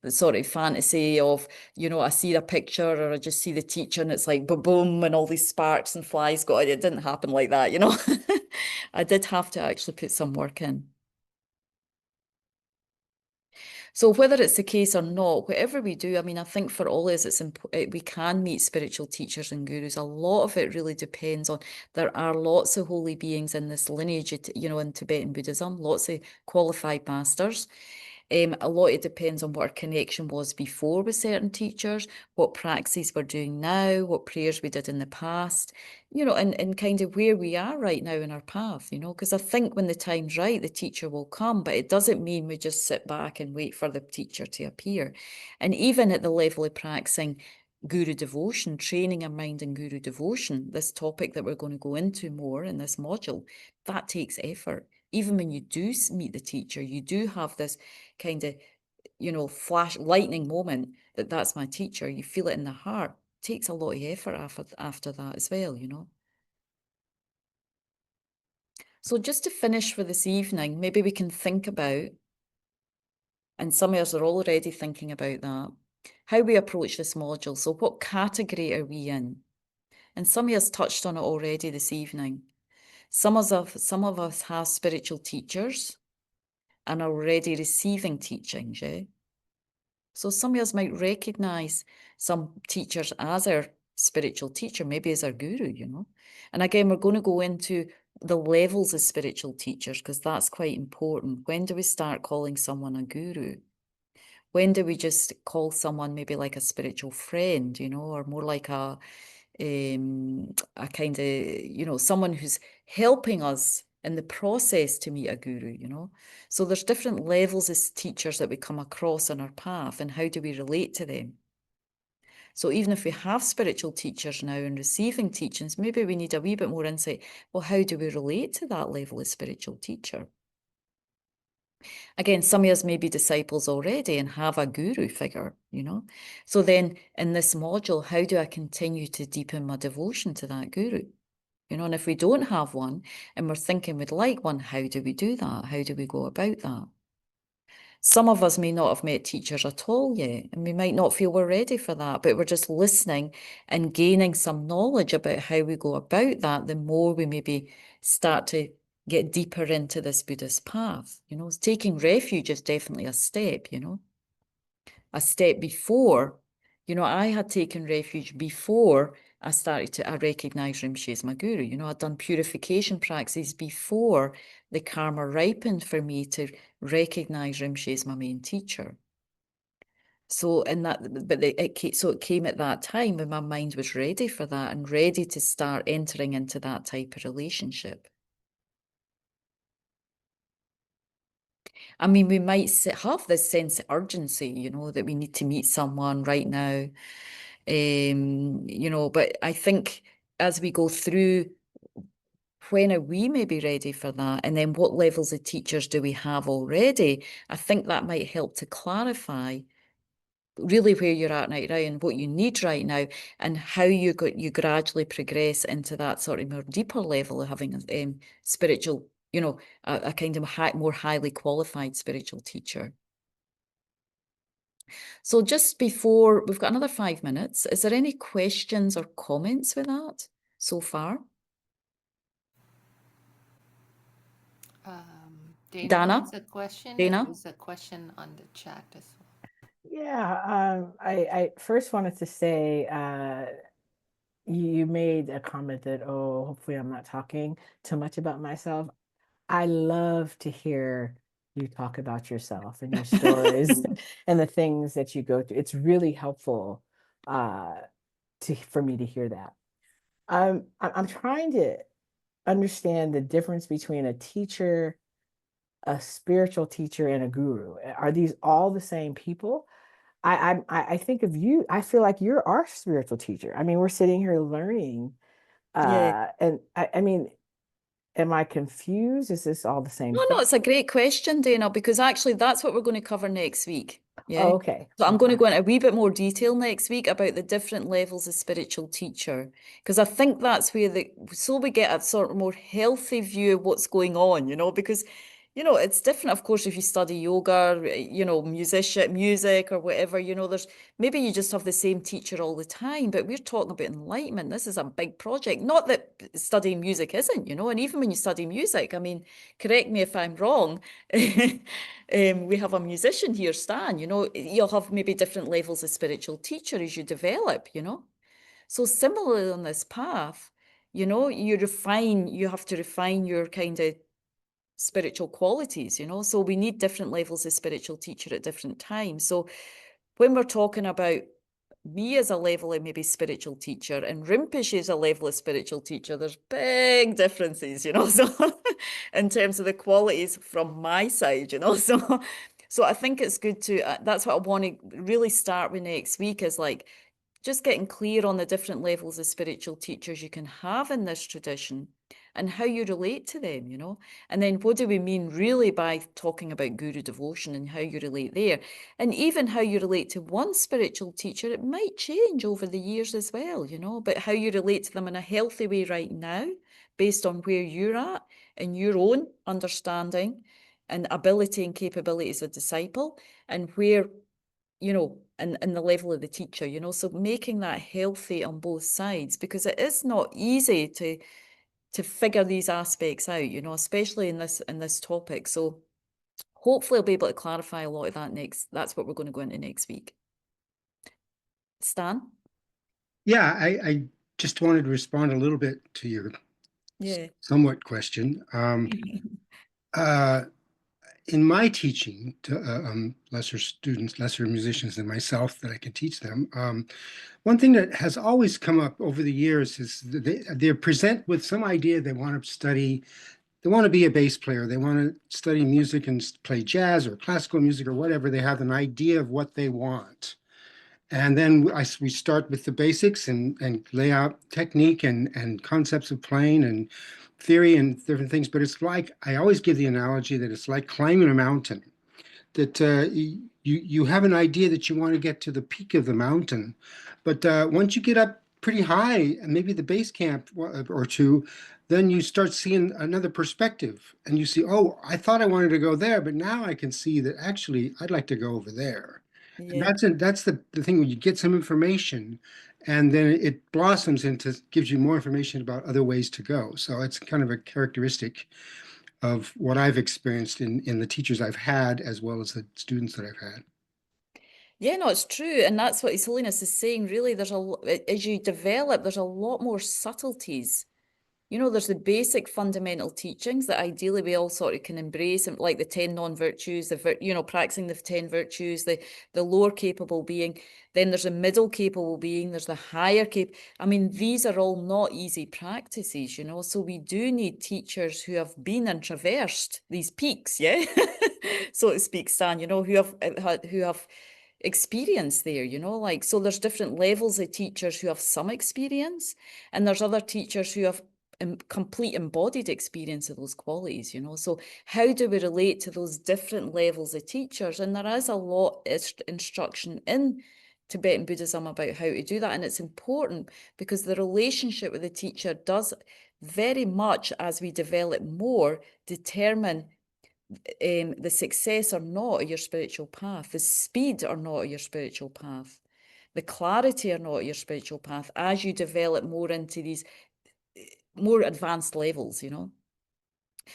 sort of fantasy of, you know, I see a picture or I just see the teacher and it's like boom, boom, and all these sparks and flies go. It didn't happen like that, you know. I did have to actually put some work in. So whether it's the case or not, whatever we do, I mean, I think for all of us, it's we can meet spiritual teachers and gurus. A lot of it really depends on, there are lots of holy beings in this lineage, you know, in Tibetan Buddhism, lots of qualified masters. A lot, it depends on what our connection was before with certain teachers, what practices we're doing now, what prayers we did in the past, you know, and kind of where we are right now in our path, you know, because I think when the time's right, the teacher will come, but it doesn't mean we just sit back and wait for the teacher to appear. And even at the level of practicing guru devotion, training our mind in guru devotion, this topic that we're going to go into more in this module, that takes effort. Even when you do meet the teacher, you do have this kind of, you know, flash lightning moment that that's my teacher. You feel it in the heart. It takes a lot of effort after that as well, you know. So just to finish for this evening, maybe we can think about, and some of us are already thinking about that, how we approach this module. So what category are we in? And some of us touched on it already this evening. Some of us have spiritual teachers and are already receiving teachings, yeah? So some of us might recognize some teachers as our spiritual teacher, maybe as our guru, you know. And again, we're going to go into the levels of spiritual teachers because that's quite important. When do we start calling someone a guru? When do we just call someone maybe like a spiritual friend, you know, or more like a kind of, you know, someone who's helping us in the process to meet a guru, you know. So there's different levels as teachers that we come across on our path, and how do we relate to them? So even if we have spiritual teachers now and receiving teachings, maybe we need a wee bit more insight. Well, how do we relate to that level of spiritual teacher? Again, some of us may be disciples already and have a guru figure, you know. So then in this module, how do I continue to deepen my devotion to that guru? You know, and if we don't have one and we're thinking we'd like one, how do we do that? How do we go about that? Some of us may not have met teachers at all yet, and we might not feel we're ready for that, but we're just listening and gaining some knowledge about how we go about that. The more we maybe start to get deeper into this Buddhist path, you know, taking refuge is definitely a step, you know, a step before. You know, I had taken refuge before I recognise Rinpoche as my guru. You know, I'd done purification practices before the karma ripened for me to recognise Rinpoche as my main teacher. So it came at that time when my mind was ready for that and ready to start entering into that type of relationship. I mean, we might have this sense of urgency, you know, that we need to meet someone right now. You know, but I think as we go through, when are we maybe ready for that? And then what levels of teachers do we have already? I think that might help to clarify really where you're at right now and what you need right now, and how you gradually progress into that sort of more deeper level of having a spiritual, a kind of more highly qualified spiritual teacher. So just before, we've got another 5 minutes. Is there any questions or comments with that so far? Dana Dana? has a question, and Dana? there's a question on the chat as well. Yeah, I first wanted to say you made a comment that, oh, hopefully I'm not talking too much about myself. I love to hear you talk about yourself and your stories and the things that you go through. It's really helpful for me to hear that. I'm trying to understand the difference between a teacher, a spiritual teacher, and a guru. Are these all the same people? I think of you, I feel like you're our spiritual teacher. I mean, we're sitting here learning. Yeah. And I mean, am I confused? Is this all the same No, thing? it's a great question, Dana, because actually that's what we're going to cover next week. Yeah. Oh, okay. So I'm going to Okay. go into a wee bit more detail next week about the different levels of spiritual teacher, because I think that's where so we get a sort of more healthy view of what's going on, because, it's different, of course, if you study yoga, music or whatever, there's maybe you just have the same teacher all the time, but we're talking about enlightenment. This is a big project. Not that studying music isn't, and even when you study music, I mean, correct me if I'm wrong. We have a musician here, Stan, you'll have maybe different levels of spiritual teacher as you develop, So similarly on this path, you have to refine your kind of spiritual qualities, So we need different levels of spiritual teacher at different times. So when we're talking about me as a level of maybe spiritual teacher and Rinpoche as a level of spiritual teacher, there's big differences, so in terms of the qualities from my side, so I think it's good to, that's what I want to really start with next week, is like just getting clear on the different levels of spiritual teachers you can have in this tradition and how you relate to them, And then what do we mean really by talking about guru devotion and how you relate there? And even how you relate to one spiritual teacher, it might change over the years as well, but how you relate to them in a healthy way right now, based on where you're at and your own understanding and ability and capability as a disciple, and where and the level of the teacher, so making that healthy on both sides, because it is not easy to figure these aspects out, especially in this topic. So hopefully I'll be able to clarify a lot of that that's what we're going to go into next week. Stan? Yeah, I just wanted to respond a little bit to your Yeah. somewhat question. Uh, in my teaching to lesser students, lesser musicians than myself, that I can teach them, one thing that has always come up over the years is they present with some idea they want to study. They want to be a bass player. They want to study music and play jazz or classical music or whatever. They have an idea of what they want. And then we start with the basics and lay out technique and concepts of playing and theory and different things. But it's like, I always give the analogy that it's like climbing a mountain, that you have an idea that you want to get to the peak of the mountain. But once you get up pretty high, and maybe the base camp or two, then you start seeing another perspective and you see, oh, I thought I wanted to go there, but now I can see that actually I'd like to go over there. And Yeah. that's the thing, when you get some information and then it blossoms into, gives you more information about other ways to go. So it's kind of a characteristic of what I've experienced in the teachers I've had, as well as the students that I've had. Yeah, no, it's true. And that's what His Holiness is saying. Really, as you develop, there's a lot more subtleties. There's the basic fundamental teachings that ideally we all sort of can embrace, and like the 10 non-virtues, practicing the 10 virtues, the lower capable being. Then there's a middle capable being, there's the higher I mean, these are all not easy practices, so we do need teachers who have been and traversed these peaks, yeah, so to speak, Stan, who have experience there, so there's different levels of teachers who have some experience, and there's other teachers who have complete embodied experience of those qualities, you know. So how do we relate to those different levels of teachers? And there is a lot of instruction in Tibetan Buddhism about how to do that. And it's important because the relationship with the teacher does very much, as we develop more, determine the success or not of your spiritual path, the speed or not of your spiritual path, the clarity or not of your spiritual path as you develop more into these more advanced levels, you know.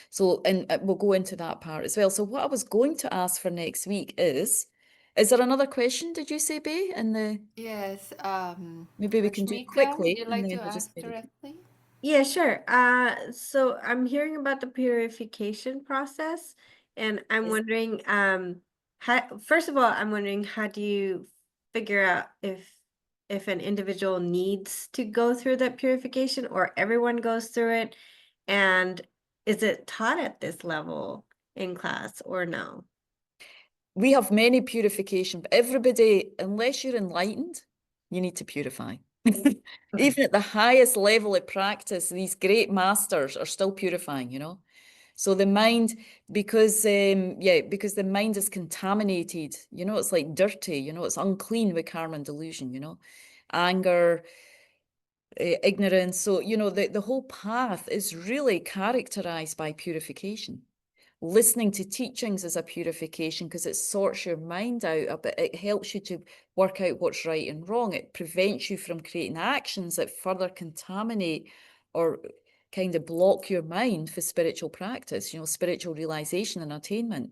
So, and we'll go into that part as well. So what I was going to ask for next week is there another question, did you say, Bay? In the Yes. maybe we can do it Rashmika, would quickly you and like then to we'll just ask directly? Yeah, sure. So I'm hearing about the purification process, and I'm Yes. wondering, first of all, I'm wondering how do you figure out if an individual needs to go through that purification or everyone goes through it, and is it taught at this level in class or no? We have many purification, but everybody, unless you're enlightened, you need to purify. Even at the highest level of practice, these great masters are still purifying, you know. So the mind, because the mind is contaminated, you know, it's like dirty, you know, it's unclean with karma and delusion, you know, anger, ignorance. So, you know, the whole path is really characterized by purification. Listening to teachings is a purification because it sorts your mind out a bit. It helps you to work out what's right and wrong. It prevents you from creating actions that further contaminate or kind of block your mind for spiritual practice, you know, spiritual realization and attainment.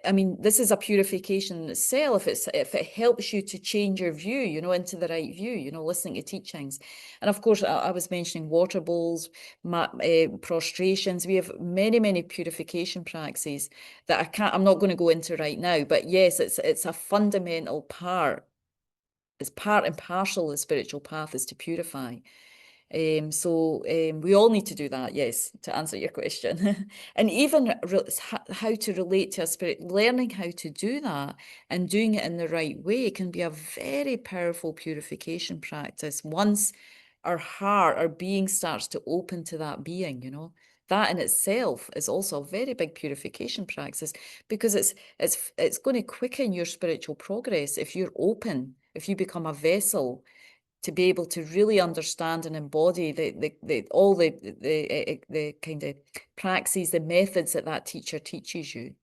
I mean, this is a purification in itself. If it helps you to change your view, you know, into the right view, you know, listening to teachings. And of course, I was mentioning water bowls, prostrations. We have many, many purification practices that I'm not going to go into right now. But yes, it's a fundamental part. It's part and parcel of the spiritual path is to purify. We all need to do that, yes, to answer your question. And even how to relate to a spirit, learning how to do that and doing it in the right way can be a very powerful purification practice once our heart, our being starts to open to that being, you know. That in itself is also a very big purification practice because it's going to quicken your spiritual progress if you're open, if you become a vessel to be able to really understand and embody all the kind of praxis, the methods that teacher teaches you.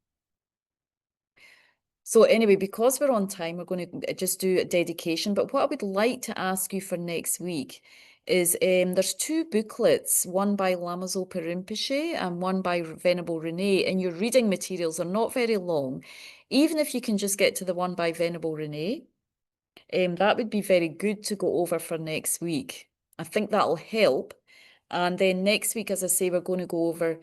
So anyway, because we're on time, we're going to just do a dedication. But what I would like to ask you for next week is there's two booklets, one by Lama Zopa Rinpoche and one by Venerable Renee, and your reading materials are not very long. Even if you can just get to the one by Venerable Renee, that would be very good to go over for next week. I think that'll help. And then next week, as I say, we're going to go over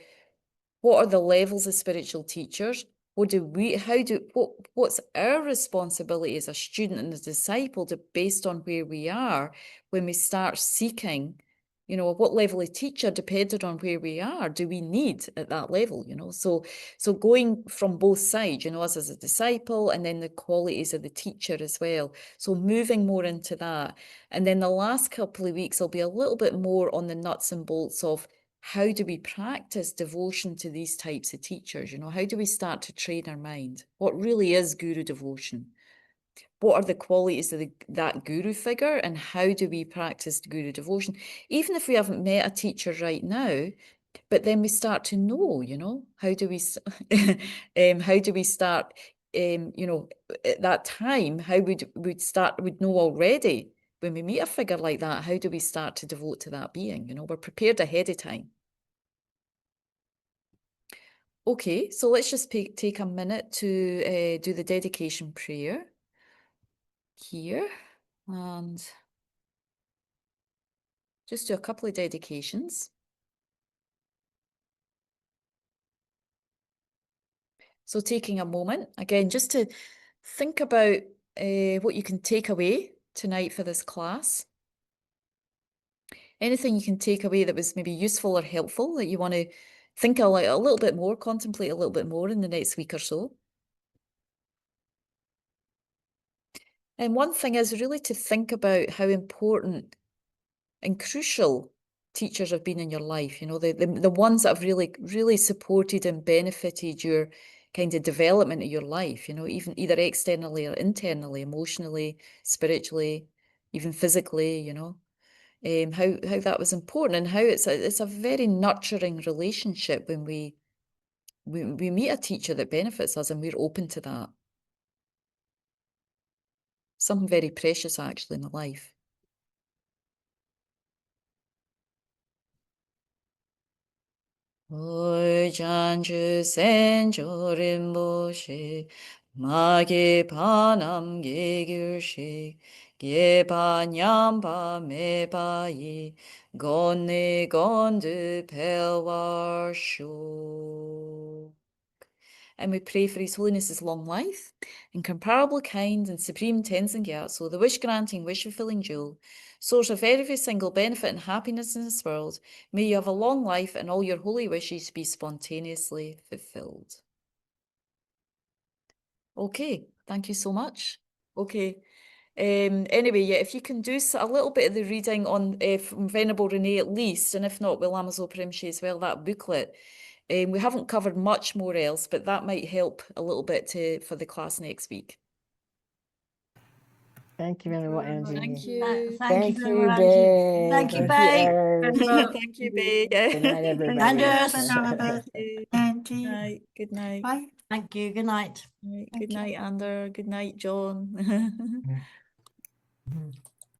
what are the levels of spiritual teachers? What's our responsibility as a student and a disciple based on where we are when we start seeking, you know, what level of teacher, depending on where we are, do we need at that level, you know? So going from both sides, you know, us as a disciple and then the qualities of the teacher as well. So moving more into that. And then the last couple of weeks will be a little bit more on the nuts and bolts of how do we practice devotion to these types of teachers? You know, how do we start to train our mind? What really is guru devotion? What are the qualities of that guru figure and how do we practice guru devotion? Even if we haven't met a teacher right now, but then we start to know, you know, how do we start, you know, at that time, how we'd know already when we meet a figure like that, how do we start to devote to that being? You know, we're prepared ahead of time. Okay, so let's just take a minute to do the dedication prayer here and just do a couple of dedications. So taking a moment, again, just to think about what you can take away tonight for this class. Anything you can take away that was maybe useful or helpful that you want to think a little bit more, contemplate a little bit more in the next week or so. And one thing is really to think about how important and crucial teachers have been in your life, you know, the ones that have really supported and benefited your kind of development of your life, you know, even either externally or internally, emotionally, spiritually, even physically, you know, how that was important, and how it's a very nurturing relationship when we meet a teacher that benefits us and we're open to that. Something very precious actually in the life. Janju Senjo Rinpoche, Mage Panam Gegurshik, Geba Nyamba Meba Yi, Gonne Gondu Pelwar Sho. And we pray for His Holiness's long life, incomparable kind and supreme Tenzin Gyatso, the wish-granting, wish-fulfilling jewel, source of every single benefit and happiness in this world. May you have a long life and all your holy wishes be spontaneously fulfilled. Okay, thank you so much. Okay. Anyway, yeah, if you can do a little bit of the reading on from Venerable Renee at least, and if not, Will Amazo Primshi as well, that booklet. We haven't covered much more else, but that might help a little bit for the class next week. Thank you, Venerable Angie. Thank you. Thank you, Venerable Bae. Thank you, Thank Bae. Urs. Thank you, Bae. Good night, everybody. Anders, Thank you. Good Auntie. night. Good night. Bye. Thank you. Good night. Right, Thank good you. night, Ander. Good night, John.